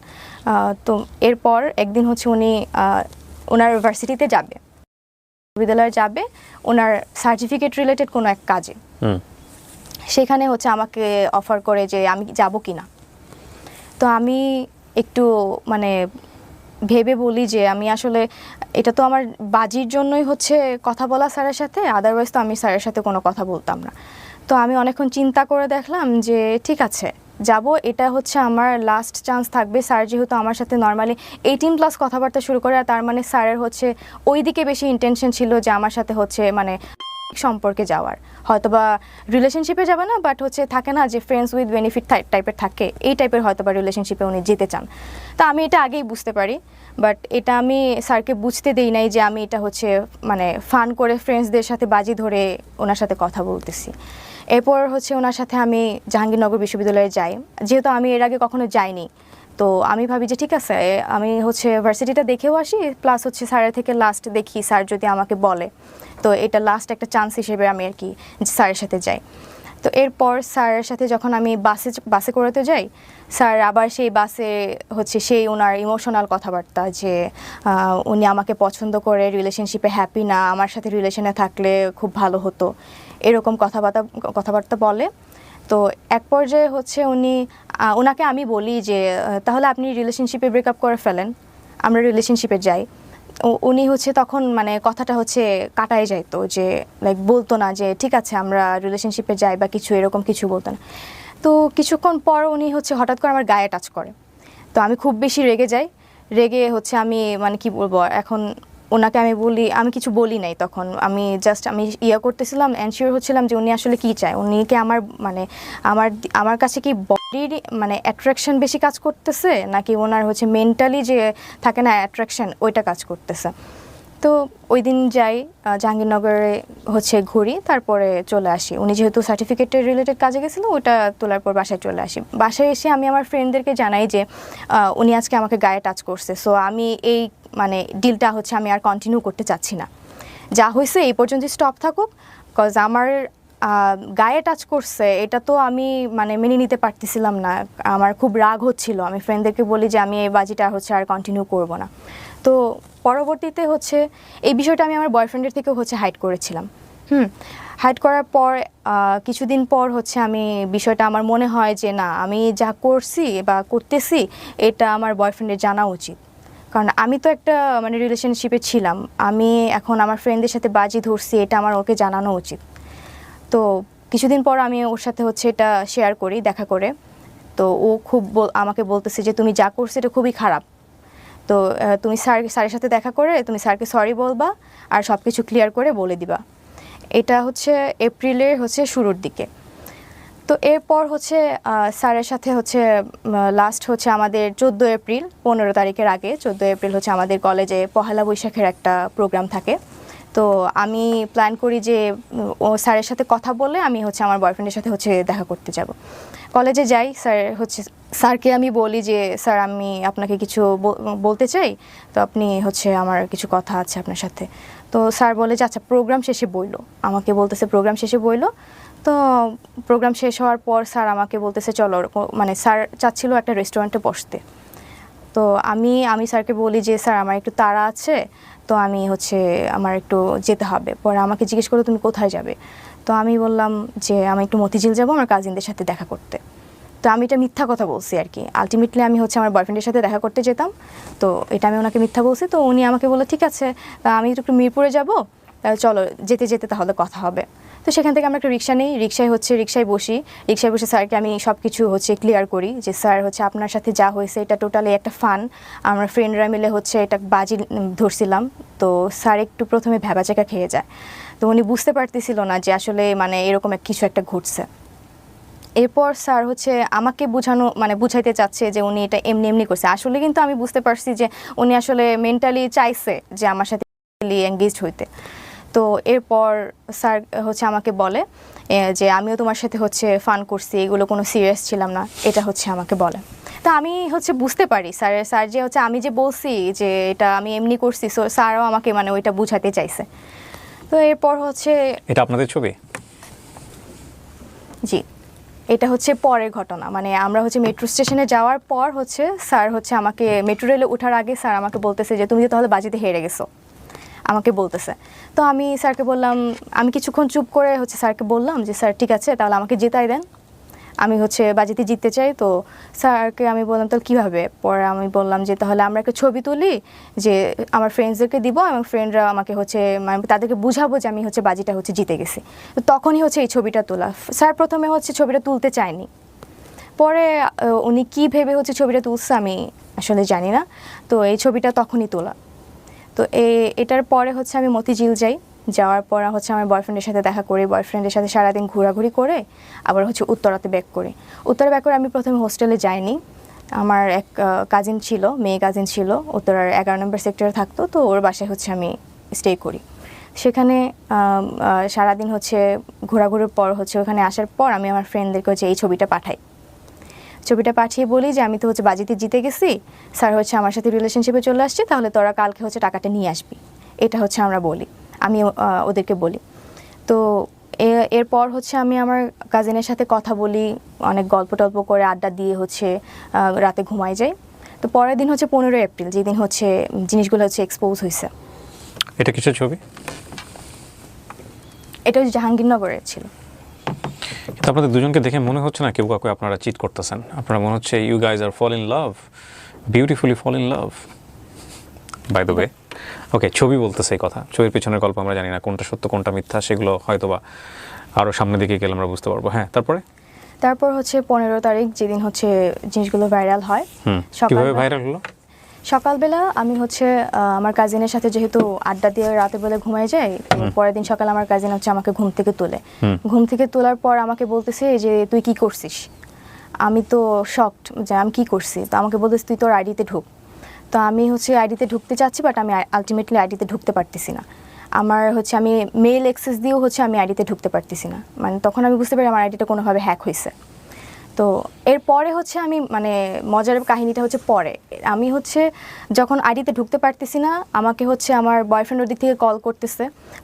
তো এরপর একদিন হচ্ছে উনি ওনার ভার্সিটিতে যাবে, বিশ্ববিদ্যালয়ে যাবে ওনার সার্টিফিকেট রিলেটেড কোনো এক কাজে। সেখানে হচ্ছে আমাকে অফার করে যে আমি যাব কি না। তো আমি একটু মানে ভেবে বলি যে আমি আসলে এটা তো আমার বাজির জন্যই হচ্ছে কথা বলা স্যারের সাথে, আদারওয়াইজ তো আমি স্যারের সাথে কোনো কথা বলতাম না। তো আমি অনেকক্ষণ চিন্তা করে দেখলাম যে ঠিক আছে যাব, এটা হচ্ছে আমার লাস্ট চান্স থাকবে। স্যার যেহেতু আমার সাথে নর্মালি 18+ কথাবার্তা শুরু করে, আর তার মানে স্যারের হচ্ছে ওই দিকে বেশি ইন্টেনশন ছিল যে আমার সাথে হচ্ছে মানে সম্পর্কে যাওয়ার, হয়তোবা রিলেশনশিপে যাবে না, বাট হচ্ছে থাকে না যে ফ্রেন্ডস উইথ বেনিফিট টাইপের থাকে, এই টাইপের হয়তোবা রিলেশনশিপে উনি যেতে চান। তো আমি এটা আগেই বুঝতে পারি, বাট এটা আমি স্যারকে বুঝতে দেই নাই যে আমি এটা হচ্ছে মানে ফান করে ফ্রেন্ডসদের সাথে বাজি ধরে ওনার সাথে কথা বলতেছি। এরপর হচ্ছে ওনার সাথে আমি জাহাঙ্গীরনগর বিশ্ববিদ্যালয়ে যাই, যেহেতু আমি এর আগে কখনো যাইনি। তো আমি ভাবি যে ঠিক আছে আমি হচ্ছে ভার্সিটিটা দেখেও আসি, প্লাস হচ্ছে স্যারের থেকে লাস্ট দেখি স্যার যদি আমাকে বলে, তো এটা লাস্ট একটা চান্স হিসেবে আমি আর কি স্যারের সাথে যাই। তো এরপর স্যারের সাথে যখন আমি বাসে করাতে যাই, স্যার আবার সেই বাসে হচ্ছে সেই ওনার ইমোশনাল কথাবার্তা যে উনি আমাকে পছন্দ করে, রিলেশনশিপে হ্যাপি না, আমার সাথে রিলেশনে থাকলে খুব ভালো হতো, এরকম কথাবার্তা বলে। তো এক পর্যায়ে হচ্ছে উনি ওনাকে আমি বলি যে তাহলে আপনি রিলেশনশিপে ব্রেকআপ করে ফেলেন, আমরা রিলেশনশিপে যাই। উনি হচ্ছে তখন মানে কথাটা হচ্ছে কাটায় যাইতো, যে লাইক বলতো না যে ঠিক আছে আমরা রিলেশনশিপে যাই বা কিছু, এরকম কিছু বলতো না। তো কিছুক্ষণ পর উনি হচ্ছে হঠাৎ করে আমার গায়ে টাচ করে। তো আমি খুব বেশি রেগে যাই। রেগে হচ্ছে আমি মানে কি বলবো এখন, ওনাকে আমি বলি, আমি কিছু বলি নাই তখন, আমি জাস্ট আমি করতেছিলাম, এনশিওর হচ্ছিলাম যে উনি আসলে কি চায়, উনি কি আমার মানে আমার কাছে কি বডির মানে অ্যাট্রাকশন বেশি কাজ করতেছে, নাকি ওনার হচ্ছে মেন্টালি যে থাকে না অ্যাট্রাকশন, ওইটা কাজ করতেছে। তো ওই দিন যাই জাহাঙ্গীরনগরে হচ্ছে ঘুরি, তারপরে চলে আসি। উনি যেহেতু সার্টিফিকেটের রিলেটেড কাজে গেছিলো, ওটা তোলার পর বাসায় চলে আসি। বাসায় এসে আমি আমার ফ্রেন্ডদেরকে জানাই যে উনি আজকে আমাকে গায়ে টাচ করছে, সো আমি এই মানে ডিলটা হচ্ছে আমি আর কন্টিনিউ করতে চাচ্ছি না, যা হয়েছে এই পর্যন্ত স্টপ থাকুক। কজ আমার গায়ে টাচ করছে, এটা তো আমি মানে মেনে নিতে পারতেছিলাম না, আমার খুব রাগ হচ্ছিল। আমি ফ্রেন্ডদেরকে বলি যে আমি এই বাজিটা হচ্ছে আর কন্টিনিউ করব না। তো পরবর্তীতে হচ্ছে এই বিষয়টা আমি আমার বয়ফ্রেন্ডের থেকেও হচ্ছে হাইড করেছিলাম। হাইড করার পর কিছুদিন পর হচ্ছে আমি বিষয়টা আমার মনে হয় যে না, আমি যা করছি বা করতেছি এটা আমার বয়ফ্রেন্ডের জানা উচিত, কারণ আমি তো একটা মানে রিলেশনশিপে ছিলাম, আমি এখন আমার ফ্রেন্ডদের সাথে বাজি ধরছি, এটা আমার ওকে জানানো উচিত। তো কিছুদিন পর আমি ওর সাথে হচ্ছে এটা শেয়ার করি দেখা করে। তো ও খুব আমাকে বলতেছে যে তুমি যা করছো এটা খুবই খারাপ, তো তুমি স্যারের সাথে দেখা করে তুমি স্যারকে সরি বলবা আর সব কিছু ক্লিয়ার করে বলে দিবা। এটা হচ্ছে এপ্রিলের হচ্ছে শুরুর দিকে। তো এরপর হচ্ছে স্যারের সাথে হচ্ছে লাস্ট হচ্ছে আমাদের 14 এপ্রিল, 15 তারিখের আগে 14 এপ্রিল হচ্ছে আমাদের কলেজে পহেলা বৈশাখের একটা প্রোগ্রাম থাকে। তো আমি প্ল্যান করি যে ও স্যারের সাথে কথা বলে আমি হচ্ছে আমার বয়ফ্রেন্ডের সাথে হচ্ছে দেখা করতে যাব। কলেজে যাই, স্যারকে আমি বলি যে স্যার আমি আপনাকে কিছু বলতে চাই, তো আপনি হচ্ছে আমার কিছু কথা আছে আপনার সাথে। তো স্যার বলে যে আচ্ছা প্রোগ্রাম শেষে বইলো, আমাকে বলতেছে প্রোগ্রাম শেষে বইলো। তো প্রোগ্রাম শেষ হওয়ার পর স্যার আমাকে বলতেছে চলো, মানে স্যার চাচ্ছিল একটা রেস্টুরেন্টে বসতে। তো আমি স্যারকে বলি যে স্যার আমার একটু তাড়া আছে, তো আমি হচ্ছে আমার একটু যেতে হবে। পরে আমাকে জিজ্ঞেস করলো তুমি কোথায় যাবে, তো আমি বললাম যে আমি একটু মতিঝিল যাবো আমার কাজিনদের সাথে দেখা করতে। তো আমি এটা মিথ্যা কথা বলছি আর কি, আলটিমেটলি আমি হচ্ছে আমার বয়ফ্রেন্ডের সাথে দেখা করতে যেতাম। তো এটা আমি ওনাকে মিথ্যা বলছি। তো উনি আমাকে বললো ঠিক আছে আমি একটু মিরপুরে যাবো, চলো যেতে যেতে তাহলে কথা হবে। তো সেখান থেকে আমরা একটা রিক্সা নিই, রিক্সায় বসি, রিক্সায় বসে স্যারকে আমি সব কিছু হচ্ছে ক্লিয়ার করি যে স্যার হচ্ছে আপনার সাথে যা হয়েছে এটা টোটালি একটা ফান, আমরা ফ্রেন্ডরা মিলে হচ্ছে এটা বাজি ধরছিলাম। তো স্যার একটু প্রথমে ভ্যাবাচাকা খেয়ে যায়, তো উনি বুঝতে পারতেছিল না যে আসলে মানে এরকম কিছু একটা ঘটছে। এরপর স্যার হচ্ছে আমাকে বুঝাইতে চাচ্ছে যে উনি এটা এমনি এমনি করছে, আসলে কিন্তু আমি বুঝতে পারছি যে উনি আসলে মেন্টালি চাইছে যে আমার সাথে এঙ্গেজ হইতে। তো এরপর স্যার হচ্ছে আমাকে বলে যে আমিও তোমার সাথে হচ্ছে ফান করছি, এগুলো কোনো সিরিয়াস ছিলাম না, এটা হচ্ছে আমাকে বলে। তা আমি হচ্ছে বুঝতে পারি স্যার যে হচ্ছে আমি যে বলছি যে এটা আমি এমনি করছি, সো স্যারও আমাকে মানে ওইটা বুঝাতে চাইছে। তো এরপর হচ্ছে এটা আপনাদের ছবি? জি, এটা হচ্ছে পরের ঘটনা, মানে আমরা হচ্ছে মেট্রো স্টেশনে যাওয়ার পর হচ্ছে স্যার হচ্ছে আমাকে মেট্রো রেলে ওঠার আগে স্যার আমাকে বলতেছে যে তুমি তো তাহলে বাজিতে হেরে গেছো, আমাকে বলতেছে। তো আমি স্যারকে বললাম, আমি কিছুক্ষণ চুপ করে হচ্ছে স্যারকে বললাম যে স্যার ঠিক আছে তাহলে আমাকে জেতাই দেন, আমি হচ্ছে বাজিতে জিততে চাই। তো স্যারকে আমি বললাম তাহলে কীভাবে, পরে আমি বললাম যে তাহলে আমরা একটা ছবি তুলি যে আমার ফ্রেন্ডসদেরকে দিব এবং ফ্রেন্ডরা আমাকে হচ্ছে মানে তাদেরকে বুঝাবো যে আমি হচ্ছে বাজিটা হচ্ছে জিতে গেছি। তো তখনই হচ্ছে এই ছবিটা তোলা। স্যার প্রথমে হচ্ছে ছবিটা তুলতে চায়নি, পরে উনি কী ভেবে হচ্ছে ছবিটা তুলছে আমি আসলে জানি না। তো এই ছবিটা তখনই তোলা। তো এটার পরে হচ্ছে আমি মতিঝিল যাই, যাওয়ার পর হচ্ছে আমার বয়ফ্রেন্ডের সাথে দেখা করি, বয়ফ্রেন্ডের সাথে সারাদিন ঘোরাঘুরি করে আবার হচ্ছে উত্তরাতে ব্যাক করি। উত্তরা ব্যাক করে আমি প্রথমে হোস্টেলে যাইনি, আমার এক কাজিন ছিল, মেয়ে কাজিন ছিল, উত্তরার 11 নম্বর সেক্টরে থাকতো। তো ওর বাসায় হচ্ছে আমি স্টে করি। সেখানে সারাদিন হচ্ছে ঘোরাঘুরির পর হচ্ছে ওখানে আসার পর আমি আমার ফ্রেন্ডদেরকে হচ্ছে এই ছবিটা পাঠাই। ছবিটা পাঠিয়ে বলি যে আমি তো হচ্ছে বাজিতে জিতে গেছি, স্যার হচ্ছে আমার সাথে রিলেশনশিপে চলে আসছে, তাহলে তোরা কালকে হচ্ছে টাকাটা নিয়ে আসবি, এটা হচ্ছে আমরা বলি, আমি ওদেরকে বলি। তো এরপর হচ্ছে আমি আমার কাজিনের সাথে কথা বলি, অনেক গল্প টল্প করে আড্ডা দিয়ে হচ্ছে রাতে ঘুমাই যাই। তো পরের দিন হচ্ছে 15 এপ্রিল, যেদিন হচ্ছে জিনিসগুলো হচ্ছে এক্সপোজ হয়েছে। এটা কিসের ছবি? এটা হচ্ছে জাহাঙ্গীরনগরের ছিল। কিন্তু আপনাদের দুজনকে দেখে মনে হচ্ছে না কেউ কাউকে আপনারা চিট করতেছেন, আপনারা মনে হচ্ছে you guys are fall in love, beautifully fall in love by the way. Okay, ছবি বলতেছে এই কথা, ছবির পেছনের গল্প আমরা জানি না কোনটা সত্য কোনটা মিথ্যা, সেগুলো হয়তোবা আরও সামনের দিকে গেলে আমরা বুঝতে পারবো। হ্যাঁ, তারপর হচ্ছে 15 তারিখ যেদিন হচ্ছে জিনিসগুলো ভাইরাল হয়। কিভাবে ভাইরাল হলো? সকালবেলা আমি হচ্ছে আমার কাজিনের সাথে যেহেতু আড্ডা দিয়ে রাতের বেলা ঘুমায় যাই, তো পরের দিন সকালে আমার কাজিন হচ্ছে আমাকে ঘুম থেকে তোলার পর আমাকে বলতেছে যে তুই কি করছিস। আমি তো শকড যে আমি কি করছি, তো আমাকে বলতেছে তুই তোর আইডিতে ঢুক। তো আমি হচ্ছে আইডিতে ঢুকতে চাচ্ছি, বাট আমি আলটিমেটলি আইডিতে ঢুকতে পারতেছি না। আমার হচ্ছে আমি মেল অ্যাক্সেস দিয়েও হচ্ছে আমি আইডিতে ঢুকতে পারতেছি না, মানে তখন আমি বুঝতে পারি আমার আইডিটা কোনোভাবে হ্যাক হয়েছে। তো এরপরে হচ্ছে আমি মানে মজার কাহিনীটা হচ্ছে পরে আমি হচ্ছে যখন আইডিতে ঢুকতে পারতেছি না, আমাকে হচ্ছে আমার বয়ফ্রেন্ড ওদিক থেকে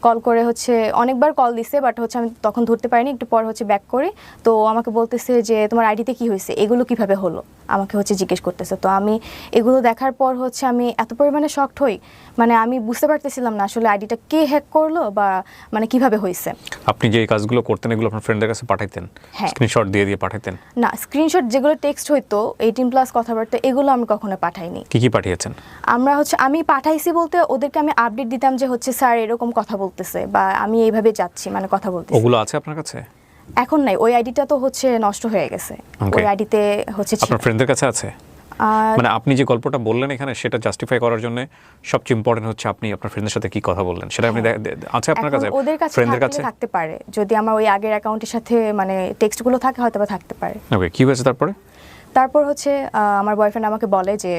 কল করে হচ্ছে অনেকবার কল দিছে, বাট হচ্ছে আমি তখন ধরতে পারিনি। একটু পর হচ্ছে ব্যাক করি, তো আমাকে বলতেছে যে তোমার আইডিতে কি হয়েছে, এগুলো কিভাবে হলো, আমাকে হচ্ছে জিজ্ঞেস করতেছে। তো আমি এগুলো দেখার পর হচ্ছে আমি এত পরিমাণে শকড হই, মানে আমি বুঝতে পারতেছিলাম না আসলে আইডিটা কে হ্যাক করলো বা মানে কিভাবে হয়েছে। আপনি যে কাজগুলো করতেন এগুলো আপনার ফ্রেন্ডদের কাছে পাঠাইতেন? হ্যাঁ, স্ক্রিনশট দিয়ে পাঠাইতেন? না, স্ক্রিনশট যেগুলো টেক্সট হইতো 18+ কথাবার্তা, এগুলো আমি কখনো পাঠাইনি। কি পাঠিয়েছেন? আমি পাঠাইছি বলতে ওদেরকে আমি আপডেট দিতাম যে হচ্ছে স্যার এরকম কথা বলতেছে বা আমি এইভাবে যাচ্ছি, মানে কথা বলতেছি। ওগুলো আছে আপনার কাছে? এখন নাই, ওই আইডিটা তো হচ্ছে নষ্ট হয়ে গেছে। ওই আইডিতে হচ্ছে আপনার ফ্রেন্ডদের কাছে আছে? মানে আপনি যে গল্পটা বললেন এখানে সেটা জাস্টিফাই করার জন্য সবচেয়ে ইম্পর্টেন্ট হচ্ছে আপনি আপনার ফ্রেন্ডের সাথে কি কথা বললেন সেটা আপনি আছে আপনার কাছে? ওদের কাছে ফ্রেন্ডদের কাছে থাকতে পারে, যদি আমার ওই আগের অ্যাকাউন্টের সাথে মানে টেক্সটগুলো থাকে হয়তো বা থাকতে পারে। ওকে, কি হয়েছে তারপর হচ্ছে আমার বয়ফ্রেন্ড আমাকে বলে যে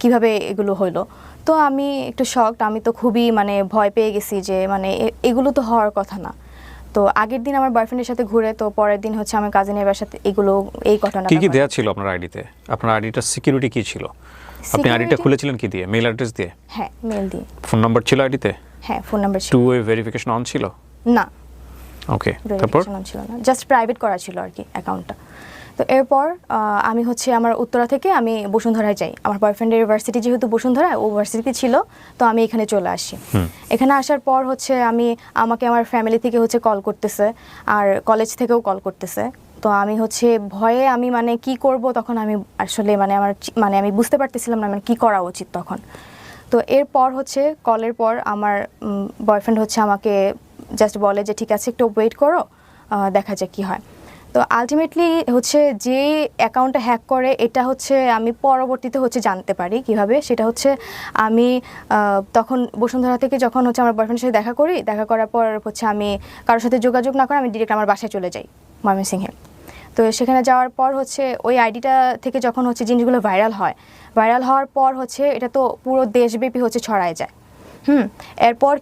কিভাবে এগুলো হলো। তো আমি একটু শকড, আমি তো খুবই মানে ভয় পেয়ে গেছি যে মানে এগুলো তো হওয়ার কথা না। তো আগের দিন আমার বয়ফ্রেন্ডের সাথে ঘুরে, তো পরের দিন হচ্ছে আমার কাজিনের বাসাতে এই ঘটনা। কি দেয়া ছিল আপনার আইডিতে? আপনার আইডিটার সিকিউরিটি কি ছিল? আপনি আইডিটা খুলেছিলেন কি দিয়ে? মেল অ্যাড্রেস দিয়ে? হ্যাঁ, মেল দিয়ে। ফোন নাম্বার ছিল আইডিতে? হ্যাঁ, ফোন নাম্বার ছিল। টু ওয়ে ভেরিফিকেশন অন ছিল? না। ওকে, তারপর? ছিল না, জাস্ট প্রাইভেট করা ছিল আর কি অ্যাকাউন্টটা। তো এরপর আমি হচ্ছে আমার উত্তরা থেকে আমি বসুন্ধরায় যাই। আমার বয়ফ্রেন্ডের ইউনিভার্সিটি যেহেতু বসুন্ধরা, ও ইউনিভার্সিটিতে ছিল, তো আমি এখানে চলে আসি। এখানে আসার পর হচ্ছে আমাকে আমার ফ্যামিলি থেকে হচ্ছে কল করতেছে, আর কলেজ থেকেও কল করতেছে। তো আমি হচ্ছে ভয়ে আমি মানে কি করব তখন আমি আসলে মানে আমি বুঝতে পারতেছিলাম না মানে কি করা উচিত তখন। তো এরপর হচ্ছে কলের পর আমার বয়ফ্রেন্ড হচ্ছে আমাকে জাস্ট বলে যে ঠিক আছে একটু ওয়েট করো, দেখা যাক কী হয়। তো আলটিমেটলি হচ্ছে যে অ্যাকাউন্টটা হ্যাক করে এটা হচ্ছে আমি পরবর্তীতে হচ্ছে জানতে পারি কিভাবে। সেটা হচ্ছে আমি তখন বসুন্ধরা থেকে যখন হচ্ছে আমার বয়ফ্রেন্ডের সাথে দেখা করার পর হচ্ছে আমি কারোর সাথে যোগাযোগ না করে আমি ডিরেক্ট আমার বাসায় চলে যাই ময়মনসিংহে। তো সেখানে যাওয়ার পর হচ্ছে ওই আইডিটা থেকে যখন হচ্ছে জিনিসগুলো ভাইরাল হওয়ার পর হচ্ছে এটা তো পুরো দেশব্যাপী হচ্ছে ছড়ায় যায়। এরপর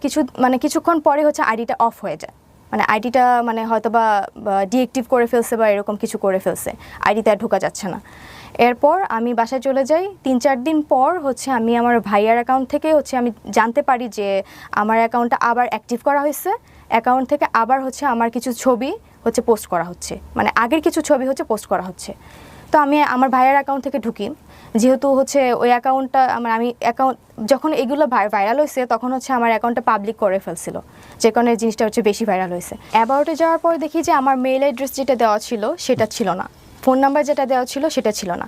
কিছুক্ষণ পরে হচ্ছে আইডিটা অফ হয়ে যায়, মানে আইডিটা মানে হয়তো বা ডিঅ্যাক্টিভ করে ফেলছে বা এরকম কিছু করে ফেলছে, আইডিতে আর ঢোকা যাচ্ছে না। এরপর আমি বাসায় চলে যাই। 3-4 দিন পর হচ্ছে আমি আমার ভাইয়ার অ্যাকাউন্ট থেকে হচ্ছে আমি জানতে পারি যে আমার অ্যাকাউন্টটা আবার অ্যাক্টিভ করা হয়েছে। অ্যাকাউন্ট থেকে আবার হচ্ছে আমার কিছু ছবি হচ্ছে পোস্ট করা হচ্ছে, মানে আগের কিছু ছবি হচ্ছে পোস্ট করা হচ্ছে। তো আমি আমার ভাইয়ার অ্যাকাউন্ট থেকে ঢুকি, যেহেতু হচ্ছে ওই অ্যাকাউন্টটা আমি অ্যাকাউন্ট যখন এগুলো ভাইরাল হয়েছে তখন হচ্ছে আমার অ্যাকাউন্টটা পাবলিক করে ফেলছিল, যে কারণে জিনিসটা হচ্ছে বেশি ভাইরাল হয়েছে। অ্যাবাউটে যাওয়ার পর দেখি যে আমার মেল অ্যাড্রেস যেটা দেওয়া ছিল সেটা ছিল না, ফোন নাম্বার যেটা দেওয়া ছিল সেটা ছিল না।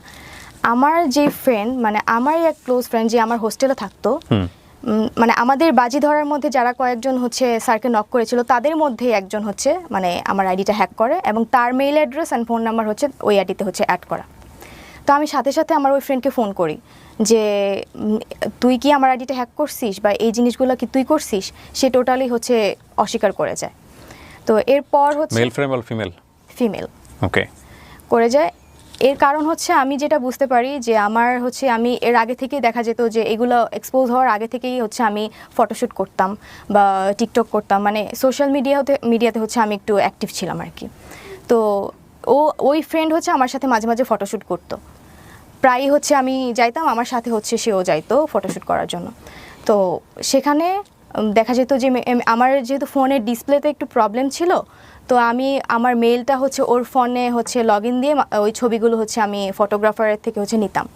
আমার যে ফ্রেন্ড, মানে আমারই এক ক্লোজ ফ্রেন্ড যে আমার হোস্টেলে থাকতো, মানে আমাদের বাজি ধরার মধ্যে যারা কয়েকজন হচ্ছে স্যারকে নক করেছিল তাদের মধ্যেই একজন হচ্ছে মানে আমার আইডিটা হ্যাক করে এবং তার mail address and phone number হচ্ছে ওই আইডিতে হচ্ছে অ্যাড করা। তো আমি সাথে সাথে আমার ওই ফ্রেন্ডকে ফোন করি যে তুই কি আমার আইডিটা হ্যাক করছিস বা এই জিনিসগুলো কি তুই করছিস, সে টোটালি হচ্ছে অস্বীকার করে যায়। তো এরপর হচ্ছে মেল ফ্রেন্ড বা ফিমেল ওকে করে যায়। এর কারণ হচ্ছে আমি যেটা বুঝতে পারি যে আমার হচ্ছে আমি এর আগে থেকেই দেখা যেত যে এগুলো এক্সপোজ হওয়ার আগে থেকেই হচ্ছে আমি ফটোশ্যুট করতাম বা টিকটক করতাম, মানে সোশ্যাল মিডিয়াতে হচ্ছে আমি একটু অ্যাক্টিভ ছিলাম আর কি। তো ওই ফ্রেন্ড হচ্ছে আমার সাথে মাঝে মাঝে ফটোশ্যুট করতো, প্রায়ই হচ্ছে আমি যাইতাম, আমার সাথে হচ্ছে সেও যাইতো ফটোশ্যুট করার জন্য। তো সেখানে দেখা যেত যে আমার যেহেতু ফোনের ডিসপ্লেতে একটু প্রবলেম ছিল, তো আমি আমার মেলটা হচ্ছে ওর ফোনে হচ্ছে লগ ইন দিয়ে ওই ছবিগুলো হচ্ছে আমি ফটোগ্রাফারের থেকে হচ্ছে নিতাম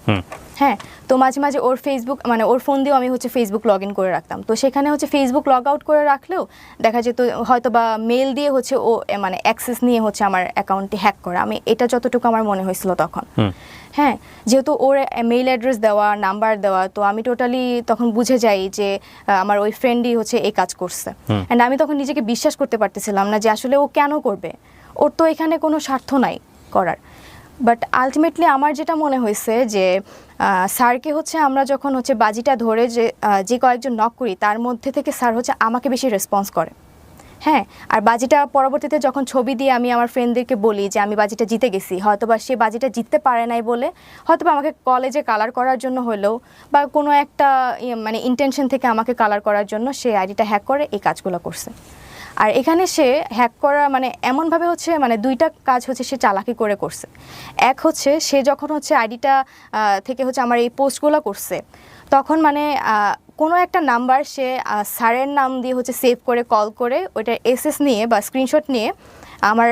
হ্যাঁ, তো মাঝে মাঝে ওর ফেসবুক মানে ওর ফোন দিয়েও আমি হচ্ছে ফেসবুক লগ ইন করে রাখতাম। তো সেখানে হচ্ছে ফেসবুক লগ আউট করে রাখলেও দেখা যেত হয়তো বা মেল দিয়ে হচ্ছে ও মানে অ্যাক্সেস নিয়ে হচ্ছে আমার অ্যাকাউন্টটি হ্যাক করে। আমি এটা যতটুকু আমার মনে হয়েছিল তখন। হ্যাঁ, যেহেতু ওর মেইল অ্যাড্রেস দেওয়া, নাম্বার দেওয়া, তো আমি টোটালি তখন বুঝে যাই যে আমার ওই ফ্রেন্ডই হচ্ছে এই কাজ করছে। অ্যান্ড আমি তখন নিজেকে বিশ্বাস করতে পারতেছিলাম না যে আসলে ও কেন করবে, ওর তো এখানে কোনো স্বার্থ নাই করার। বাট আলটিমেটলি আমার যেটা মনে হয়েছে যে স্যারকে হচ্ছে আমরা যখন হচ্ছে বাজিটা ধরে যে কয়েকজন নক করি তার মধ্যে থেকে স্যার হচ্ছে আমাকে বেশি রেসপন্স করে। হ্যাঁ, আর বাজিটা পরবর্তীতে যখন ছবি দিয়ে আমি আমার ফ্রেন্ডদেরকে বলি যে আমি বাজিটা জিতে গেছি, হয়তোবা সে বাজিটা জিততে পারে নাই বলে হয়তোবা আমাকে কলেজে কালার করার জন্য হলেও বা কোনো একটা মানে ইন্টেনশন থেকে আমাকে কালার করার জন্য সে আইডিটা হ্যাক করে এই কাজগুলো করছে। আর এখানে সে হ্যাক করা মানে এমনভাবে হচ্ছে মানে দুইটা কাজ হচ্ছে সে চালাকি করে করছে। এক হচ্ছে সে যখন হচ্ছে আইডিটা থেকে হচ্ছে আমার এই পোস্টগুলো করছে তখন মানে কোনো একটা নাম্বার সে স্যারের নাম দিয়ে হচ্ছে সেভ করে কল করে ওইটার এসএস নিয়ে বা স্ক্রিনশট নিয়ে আমার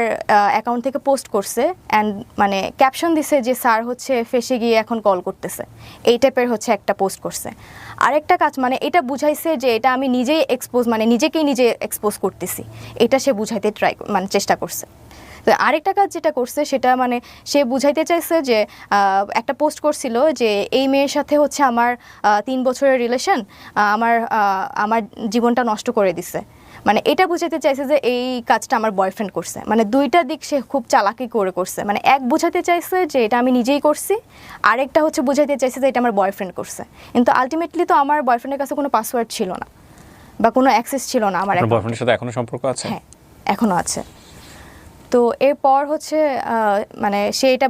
অ্যাকাউন্ট থেকে পোস্ট করছে অ্যান্ড মানে ক্যাপশন দিছে যে স্যার হচ্ছে ফেসে গিয়ে এখন কল করতেছে, এই টাইপের হচ্ছে একটা পোস্ট করছে। আরেকটা কাজ মানে এটা বুঝাইছে যে এটা আমি নিজেই নিজেকেই নিজে এক্সপোজ করতেছি, এটা সে বুঝাইতে চেষ্টা করছে। তো আরেকটা কাজ যেটা করছে সেটা মানে সে বুঝাইতে চাইছে যে একটা পোস্ট করছিল যে এই মেয়ের সাথে হচ্ছে আমার 3 বছরের রিলেশন, আমার জীবনটা নষ্ট করে দিছে। মানে এটা বুঝাতে চাইছে যে এই কাজটা আমার বয়ফ্রেন্ড করছে। মানে দুইটা দিক সে খুব চালাকি করে করছে। মানে এক বুঝাতে চাইছে যে এটা আমি নিজেই করছি, আরেকটা হচ্ছে বুঝাইতে চাইছে যে এটা আমার বয়ফ্রেন্ড করছে। কিন্তু আলটিমেটলি তো আমার বয়ফ্রেন্ডের কাছে কোনো পাসওয়ার্ড ছিল না বা কোনো অ্যাক্সেস ছিল না আমার। বয়ফ্রেন্ডের সাথে এখনো সম্পর্ক আছে? হ্যাঁ, এখনো আছে। তো এরপর হচ্ছে মানে সে এটা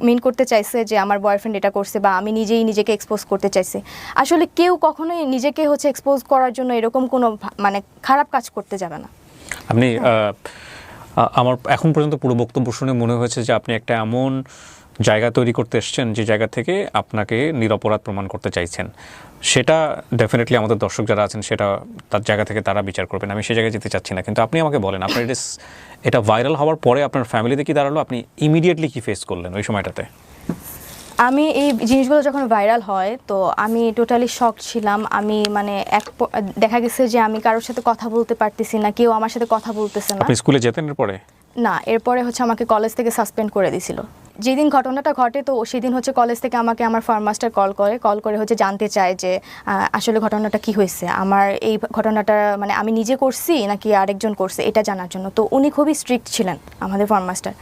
মিন করতে চাইছে যে আমার বয়ফ্রেন্ড এটা করছে বা আমি নিজেই নিজেকে এক্সপোজ করতে চাইছি। আসলে কেউ কখনোই নিজেকে হচ্ছে এক্সপোজ করার জন্য এরকম কোনো মানে খারাপ কাজ করতে যাবে না। আপনি আমার এখন পর্যন্ত পুরো বক্তব্য শুনে মনে হয়েছে যে আপনি একটা এমন জায়গা তৈরি করতে এসেছেন যে জায়গা থেকে আপনাকে নিরপরাধ প্রমাণ করতে চাইছেন। সেটা ডেফিনেটলি আমাদের দর্শক যারা আছেন সেটা তার জায়গা থেকে তারা বিচার করবেন, আমি সে জায়গায় যেতে চাচ্ছি না। কিন্তু আপনি আমাকে বলেন, আপনার এটা ভাইরাল হওয়ার পরে আপনার ফ্যামিলিতে কি দাঁড়ালো, আপনি ইমিডিয়েটলি কি ফেস করলেন ওই সময়টাতে? আমি এই জিনিসগুলো যখন ভাইরাল হয় তো আমি টোটালি শক ছিলাম। আমি মানে দেখা গেছে যে আমি কারোর সাথে কথা বলতে পারতেছি না, কেউ আমার সাথে কথা বলতেছে না। আপনি স্কুলে যেতেন এরপরে? না, এরপরে হচ্ছে আমাকে কলেজ থেকে সাসপেন্ড করে দিয়েছিল। যেদিন ঘটনাটা ঘটে তো সেদিন হচ্ছে কলেজ থেকে আমাকে আমার ফার্ম মাস্টার কল করে হচ্ছে জানতে চায় যে আসলে ঘটনাটা কি হয়েছে, আমার এই ঘটনাটা মানে আমি নিজে করছি নাকি আরেকজন করছে এটা জানার জন্য। তো উনি খুবই স্ট্রিক্ট ছিলেন আমাদের ফার্ম মাস্টার।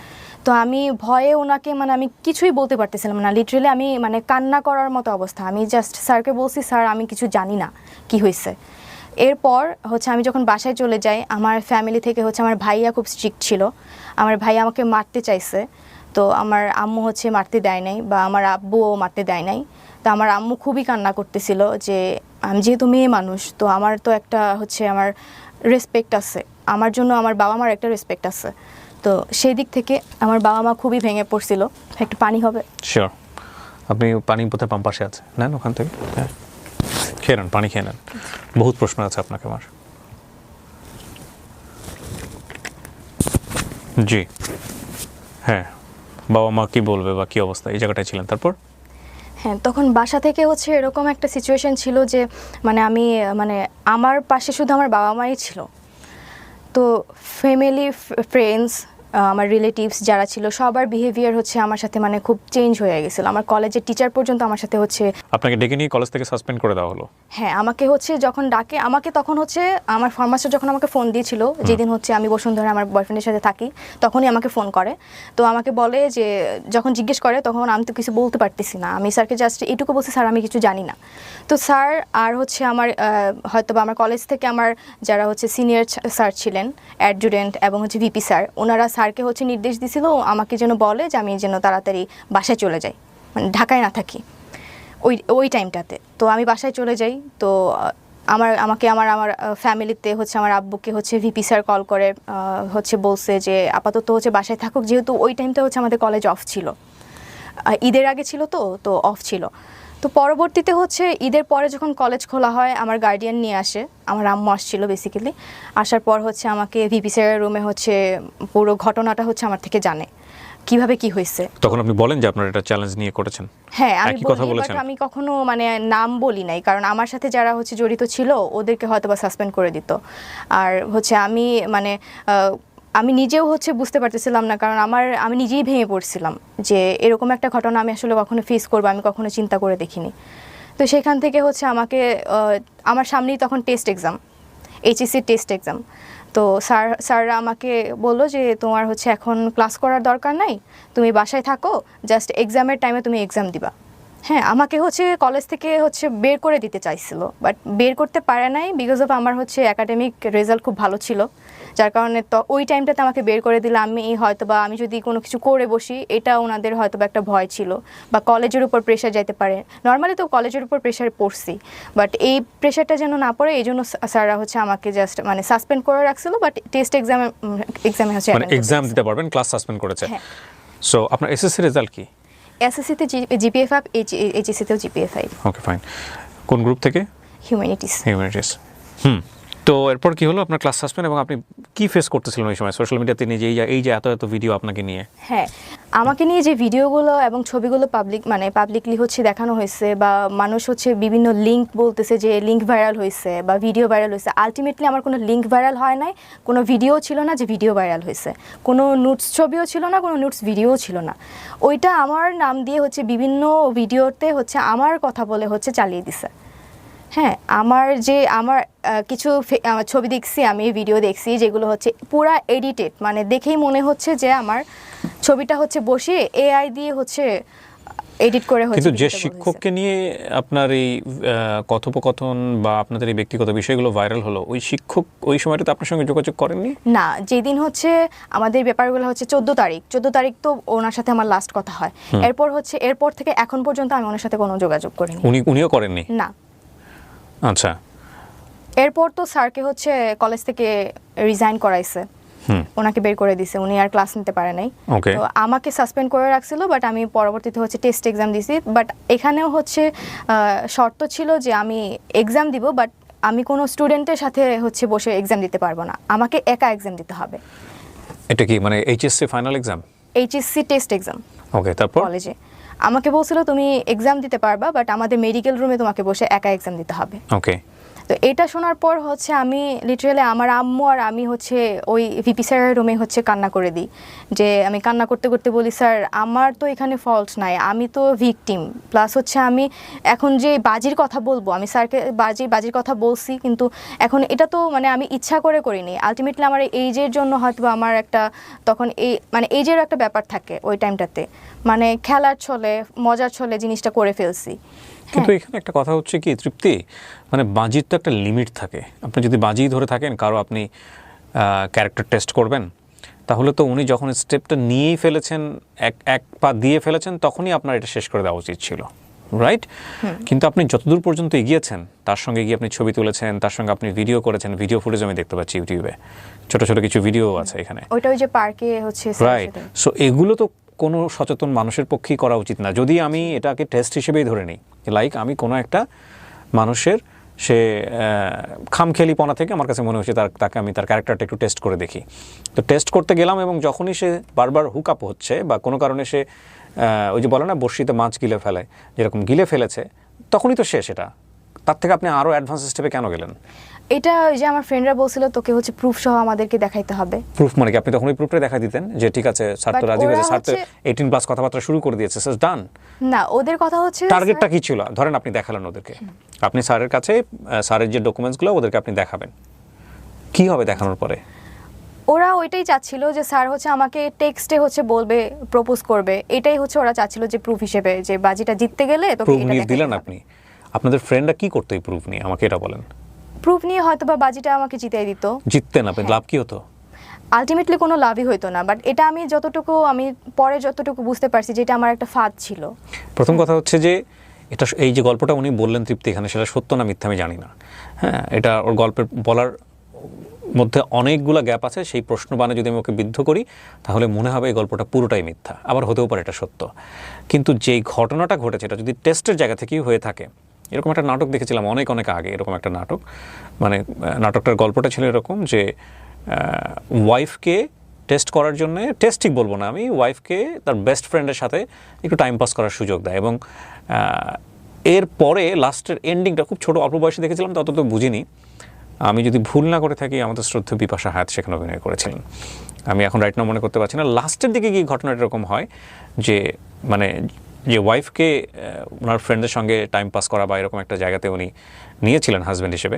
তো আমি ভয়ে ওনাকে মানে আমি কিছুই বলতে পারতেছিলাম না, লিটারেলি আমি মানে কান্না করার মতো অবস্থা। আমি জাস্ট স্যারকে বলছি, স্যার আমি কিছু জানি না কি হয়েছে। এরপর হচ্ছে আমি যখন বাসায় চলে যাই আমার ফ্যামিলি থেকে হচ্ছে আমার ভাইয়া খুব স্ট্রিক্ট ছিল, আমার ভাইয়া আমাকে মারতে চাইছে। তো আমার আম্মু হচ্ছে মারতে দেয় নাই বা আমার আব্বুও মারতে দেয় নাই। তো আমার আম্মু খুবই কান্না করতেছিল যে আমি যেহেতু মেয়ে মানুষ তো আমার তো একটা হচ্ছে আমার রেসপেক্ট আছে, আমার জন্য আমার বাবা মার একটা রেসপেক্ট আছে। তো সেই দিক থেকে আমার বাবা মা খুবই ভেঙে পড়ছিল। একটু পানি হবে? শিওর। আপনি পানি বোধহয় পাম্প পাশে আছে, নেন ওখান থেকে। হ্যাঁ, খেয়ে নেন, পানি খেয়ে নেন। বহুত প্রশ্ন আছে আপনাকে আমার। জি হ্যাঁ, বাবা মা কি বলবে বা কি অবস্থা, এই জায়গাটায় ছিলেন। তারপর? হ্যাঁ, তখন বাসা থেকে হচ্ছে এরকম একটা সিচুয়েশন ছিল যে মানে আমি মানে আমার পাশে শুধু আমার বাবা মাই ছিল। তো ফ্যামিলি, ফ্রেন্ডস, আমার রিলেটিভস যারা ছিল সবার বিহেভিয়ার হচ্ছে আমার সাথে মানে খুব চেঞ্জ হয়ে গেছিলো। আমার কলেজের টিচার পর্যন্ত আমার সাথে হচ্ছে। আপনাকে ডেকে নিয়ে কলেজ থেকে সাসপেন্ড করে দেওয়া হলো? হ্যাঁ, আমাকে হচ্ছে যখন ডাকে, আমাকে তখন হচ্ছে আমার ফার্মাস্টার যখন আমাকে ফোন দিয়েছিল, যেদিন হচ্ছে আমি বসুন্ধরা আমার বয়ফ্রেন্ডের সাথে থাকি তখনই আমাকে ফোন করে। তো আমাকে বলে যে যখন জিজ্ঞেস করে তখন আমি তো কিছু বলতে পারতেছি না, আমি স্যারকে জাস্ট এইটুকু বলছি, স্যার আমি কিছু জানি না। তো স্যার আর হচ্ছে আমার হয়তো বা আমার কলেজ থেকে আমার যারা হচ্ছে সিনিয়র স্যার ছিলেন, অ্যাডজুডেন্ট এবং হচ্ছে ভিপি স্যার, ওনারা স্যারকে হচ্ছে নির্দেশ দিছিল আমাকে যেন বলে যে আমি যেন তাড়াতাড়ি বাসায় চলে যাই, মানে ঢাকায় না থাকি ওই টাইমটাতে। তো আমি বাসায় চলে যাই। তো আমাকে আমার ফ্যামিলিতে হচ্ছে আমার আব্বুকে হচ্ছে ভিপি স্যার কল করে হচ্ছে বলছে যে আপাতত হচ্ছে বাসায় থাকুক, যেহেতু ওই টাইমটা হচ্ছে আমাদের কলেজ অফ ছিল, ঈদের আগে ছিল তো অফ ছিল। তো পরবর্তীতে হচ্ছে ঈদের পরে যখন কলেজ খোলা হয় আমার গার্ডিয়ান নিয়ে আসে, আমার আম্মু আসছিল বেসিক্যালি। আসার পর হচ্ছে আমাকে ভিপি স্যারের রুমে হচ্ছে পুরো ঘটনাটা হচ্ছে আমার থেকে জানে। কিভাবে কি হয়েছে। তখন আপনি বলেন যে আপনারা এটা চ্যালেঞ্জ নিয়ে করেছেন? হ্যাঁ আমি একই কথা বলি, বলেছেন? বাট আমি কখনো মানে নাম বলি নাই, কারণ আমার সাথে যারা হচ্ছে জড়িত ছিল ওদেরকে হয়তো বা সাসপেন্ড করে দিত। আর হচ্ছে আমি মানে আমি নিজেও হচ্ছে বুঝতে পারতেছিলাম না, কারণ আমি নিজেই ভেঙে পড়ছিলাম যে এরকম একটা ঘটনা আমি আসলে কখনো ফেস করবো আমি কখনো চিন্তা করে দেখিনি। তো সেখান থেকে হচ্ছে আমাকে আমার সামনেই তখন test exam, HSC test exam. তো স্যাররা আমাকে বললো যে তোমার হচ্ছে এখন ক্লাস করার দরকার নাই, তুমি বাসায় থাকো, জাস্ট এক্সামের টাইমে তুমি এক্সাম দিবা। হ্যাঁ আমাকে হচ্ছে কলেজ থেকে হচ্ছে বের করে দিতে চাইছিল, বাট বের করতে পারে নাই বিকজ অফ আমার হচ্ছে একাডেমিক রেজাল্ট খুব ভালো ছিল, যার কারণে তো ওই টাইমটাতে আমাকে বের করে দিলে আমি হয়তো বা আমি যদি কোনো কিছু করে বসি এটা ওনাদের হয়তো বা একটা ভয় ছিল, বা কলেজের উপর প্রেশার যাইতে পারে। নর্মালি তো কলেজের উপর প্রেশার পড়ছি, বাট এই প্রেশারটা যেন না পড়ে এই জন্য স্যাররা হচ্ছে আমাকে জাস্ট মানে সাসপেন্ড করে রাখছিল, বাট টেস্ট এক্সামে হচ্ছে মানে এক্সাম দিতে পারবেন, ক্লাস সাসপেন্ড করেছে। হ্যাঁ। সো আপনার এসএসসি রেজাল্ট কি? এসএসসিতে জিপিএ 5, এইচএসসিতেও জিপিএ 5। Okay fine. কোন গ্রুপ থেকে? হিউম্যানিটিস। হিউম্যানিটিস। তো এরপর কি হলো? আপনার ক্লাস সাসপেন্ড, এবং আপনি কি ফেস করতেছিলেন ওই সময় সোশ্যাল মিডিয়াতে নিয়ে যে এই যে এত ভিডিও আপনাকে নিয়ে? হ্যাঁ আমাকে নিয়ে যে ভিডিওগুলো এবং ছবিগুলো পাবলিকলি হচ্ছে দেখানো হয়েছে, বা মানুষ হচ্ছে বিভিন্ন লিঙ্ক বলতেছে যে লিঙ্ক ভাইরাল হয়েছে বা ভিডিও ভাইরাল হয়েছে। আলটিমেটলি আমার কোনো লিঙ্ক ভাইরাল হয় নাই, কোনো ভিডিও ছিল না যে ভিডিও ভাইরাল হয়েছে, কোনো নোটস ছবিও ছিল না, কোনো নোটস ভিডিওও ছিল না। ওইটা আমার নাম দিয়ে হচ্ছে বিভিন্ন ভিডিওতে হচ্ছে আমার কথা বলে হচ্ছে চালিয়ে দিছে। হ্যাঁ আমার কিছু আমার ছবি দেখছি, আমি ভিডিও দেখছি যেগুলো হচ্ছে পুরা এডিটেড, মানে দেখেই মনে হচ্ছে যে আমার ছবিটা হচ্ছে বসিয়ে এআই দিয়ে হচ্ছে এডিট করে হচ্ছে। কিন্তু যে শিক্ষককে নিয়ে আপনার এই কথোপকথন বা আপনাদের এই ব্যক্তিগত বিষয়গুলো ভাইরাল হলো, ওই শিক্ষক ওই সময়টাতে আপনার সঙ্গে যোগাযোগ করেননি? না, যেদিন হচ্ছে আমাদের ব্যাপারগুলো হচ্ছে 14 তারিখ তো ওনার সাথে আমার লাস্ট কথা হয়। এরপর থেকে এখন পর্যন্ত আমি ওনার সাথে কোনো যোগাযোগ করিনি। উনিও করেননি? না। আচ্ছা। এরপর তো স্যারকে হচ্ছে কলেজ থেকে রিজাইন করাইছে, ওনাকে বের করে দিছে, উনি আর ক্লাস নিতে পারে নাই। তো আমাকে সাসপেন্ড করে রাখছিল, বাট আমি পরবর্তীতে হচ্ছে টেস্ট এক্সাম দিছি। বাট এখানেও হচ্ছে শর্ত ছিল যে আমি এক্সাম দিব, বাট আমি কোনো স্টুডেন্টের সাথে হচ্ছে বসে এক্সাম দিতে পারবো না, আমাকে একা এক্সাম দিতে হবে। এটা কি মানে HSC final exam? HSC test exam. Okay, তারপর কলেজে আমাকে বলছিল তুমি এক্সাম দিতে পারবা, বাট আমাদের মেডিকেল রুমে তোমাকে বসে একা এক্সাম দিতে হবে। ওকে। তো এটা শোনার পর হচ্ছে আমি লিটারালি আমার আম্মু আর আমি হচ্ছে ওই ভিপি স্যারের রুমে হচ্ছে কান্না করে দিই, যে আমি কান্না করতে করতে বলি স্যার আমার তো এখানে ফল্ট নাই, আমি তো ভিকটিম, প্লাস হচ্ছে আমি এখন যে বাজির কথা বলবো, আমি স্যারকে বাজির কথা বলছি, কিন্তু এখন এটা তো মানে আমি ইচ্ছা করে করিনি, আলটিমেটলি আমার এইজের জন্য হয়তো আমার একটা তখন মানে এইজের একটা ব্যাপার থাকে ওই টাইমটাতে, মানে খেলার ছলে মজার ছলে জিনিসটা করে ফেলছি। কিন্তু এখানে একটা কথা হচ্ছে কি তৃপ্তি, মানে বাজির তো একটা লিমিট থাকে। আপনি যদি বাজি ধরে থাকেন কারো আপনি ক্যারেক্টার টেস্ট করবেন, তাহলে তো উনি যখন স্টেপটা নিয়েই ফেলেছেন, এক পা দিয়ে ফেলেছেন, তখনই আপনার এটা শেষ করে দেওয়া উচিত ছিল, রাইট? কিন্তু আপনি যতদূর পর্যন্ত এগিয়েছেন, তার সঙ্গে গিয়ে আপনি ছবি তুলেছেন, তার সঙ্গে আপনি ভিডিও করেছেন, ভিডিও ফুটেজ আমি দেখতে পাচ্ছি ইউটিউবে, ছোট ছোট কিছু ভিডিও আছে এখানে, ওইটা ওই যে পার্কে হচ্ছে, রাইট? সো এগুলো তো কোনো সচেতন মানুষের পক্ষেই করা উচিত না। যদি আমি এটাকে টেস্ট হিসেবেই ধরে নিই, লাইক আমি কোনো একটা মানুষের সে খামখেয়ালিপনা থেকে আমার কাছে মনে হচ্ছে তাকে আমি তার ক্যারেক্টারটা একটু টেস্ট করে দেখি, তো টেস্ট করতে গেলাম, এবং যখনই সে বারবার হুক আপ হচ্ছে বা কোনো কারণে সে ওই যে বলে না বড়শিতে মাছ গিলে ফেলে, যেরকম গিলে ফেলেছে, তখনই তো শেষ। এটা তার থেকে আপনি আরও অ্যাডভান্স স্টেপে কেন গেলেন? এটা যে আমার ফ্রেন্ডরা বলছিল তোকে হচ্ছে প্রুফ সহ আমাদেরকে দেখাইতে হবে। প্রুফ মানে কি? আপনি তখন ওই প্রুফটা দেখা দিতেন যে ঠিক আছে স্যার তো রাজি হয়েছে, স্যার তো 18+ কথাবার্তা শুরু করে দিয়েছে, স্যার ডান। না, ওদের কথা হচ্ছে টার্গেটটা কি ছিল? ধরেন আপনি দেখালেন ওদেরকে, আপনি স্যারের কাছে স্যারের যে ডকুমেন্টসগুলো ওদেরকে আপনি দেখাবেন, কি হবে দেখানোর পরে? ওরা ওইটাই চাচ্ছিল যে স্যার হচ্ছে আমাকে টেক্সটে হচ্ছে বলবে, প্রপোজ করবে, এটাই হচ্ছে ওরা চাচ্ছিল যে প্রুফ হিসেবে, যে বাজিটা জিততে গেলে তোকে প্রুফ এটা নিয়ে দেখাইতে দিলেন হবে। আপনি? আপনাদের ফ্রেন্ডরা কি করতো এই প্রুফ নিয়ে, আমাকে এটা বলেন। প্রুফ নিয়ে হয়তো বা বাজিটা আমাকে জিতিয়ে দিত। জিততেন আপনি, লাভ কি হতো? আলটিমেটলি কোনো লাভই হতো না, বাট এটা আমি পরে যতটুকু বুঝতে পারছি যে এটা আমার একটা ফাঁদ ছিল। প্রথম কথা হচ্ছে যে এটা, এই যে গল্পটা উনি বললেন তৃপ্তি এখানে, সেটা সত্য না মিথ্যা আমি জানি না। হ্যাঁ, এটা ওর গল্পের বলার মধ্যে অনেকগুলো গ্যাপ আছে। সেই প্রশ্নবাণে যদি আমি ওকে বিদ্ধ করি তাহলে মনে হবে এই গল্পটা পুরোটাই মিথ্যা, আবার হতেও পারে এটা সত্য। কিন্তু যেই ঘটনাটা ঘটেছে এটা যদি টেস্টের জায়গা থেকেই হয়ে থাকে, এরকম একটা নাটক দেখেছিলাম অনেক আগে, এরকম একটা নাটক, মানে নাটকটার গল্পটা ছিল এরকম যে ওয়াইফকে টেস্ট করার জন্য, টেস্ট ঠিক বলবো না আমি, ওয়াইফকে তার বেস্ট ফ্রেন্ডের সাথে একটু টাইম পাস করার সুযোগ দেয়। এবং এর পরে লাস্টের এন্ডিংটা খুব ছোট অল্প বয়সে দেখেছিলাম, তত তো বুঝিনি। আমি যদি ভুল না করে থাকি আমাদের শ্রদ্ধেয় বিপাশা হায়াত সেখানে অভিনয় করেছিলেন, আমি এখন রাইট নাও মনে করতে পারছি না। লাস্টের দিকে গিয়ে ঘটনাটা এরকম হয় যে মানে যে ওয়াইফকে ওনার ফ্রেন্ডের সঙ্গে টাইম পাস করা বা এরকম একটা জায়গাতে উনি নিয়েছিলেন হাজব্যান্ড হিসেবে,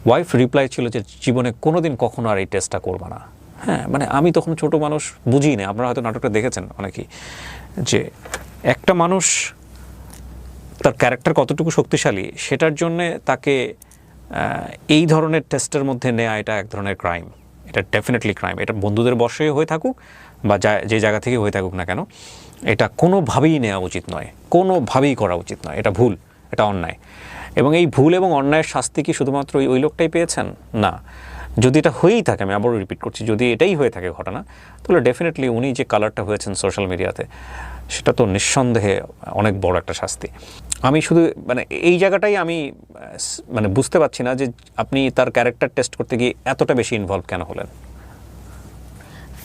ওয়াইফ রিপ্লাই ছিল যে জীবনে কোনোদিন কখনো আর এই টেস্টটা করবা না। হ্যাঁ, মানে আমি তখন ছোট মানুষ, বুঝি না, আপনারা হয়তো নাটকটা দেখেছেন অনেকেই, যে একটা মানুষ তার ক্যারেক্টার কতটুকু শক্তিশালী সেটার জন্যে তাকে এই ধরনের টেস্টের মধ্যে নেওয়া, এটা এক ধরনের ক্রাইম, এটা ডেফিনেটলি ক্রাইম। এটা বন্ধুদের বর্ষে হয়ে থাকুক বা যে জায়গা থেকে হয়ে থাকুক না কেন, এটা কোনোভাবেই নেওয়া উচিত নয়, কোনোভাবেই করা উচিত নয়, এটা ভুল, এটা অন্যায়। এবং এই ভুল এবং অন্যায়ের শাস্তি কি শুধুমাত্র ওই লোকটাই পেয়েছেন? না, যদি এটা হয়েই থাকে, আমি আবারও রিপিট করছি, যদি এটাই হয়ে থাকে ঘটনা, তাহলে ডেফিনেটলি উনি যে কালারটা হয়েছেন সোশ্যাল মিডিয়াতে, সেটা তো নিঃসন্দেহে অনেক বড় একটা শাস্তি। আমি শুধু মানে এই জায়গাটাই আমি মানে বুঝতে পারছি না যে আপনি তার ক্যারেক্টার টেস্ট করতে গিয়ে এতটা বেশি ইনভলভ কেন হলেন।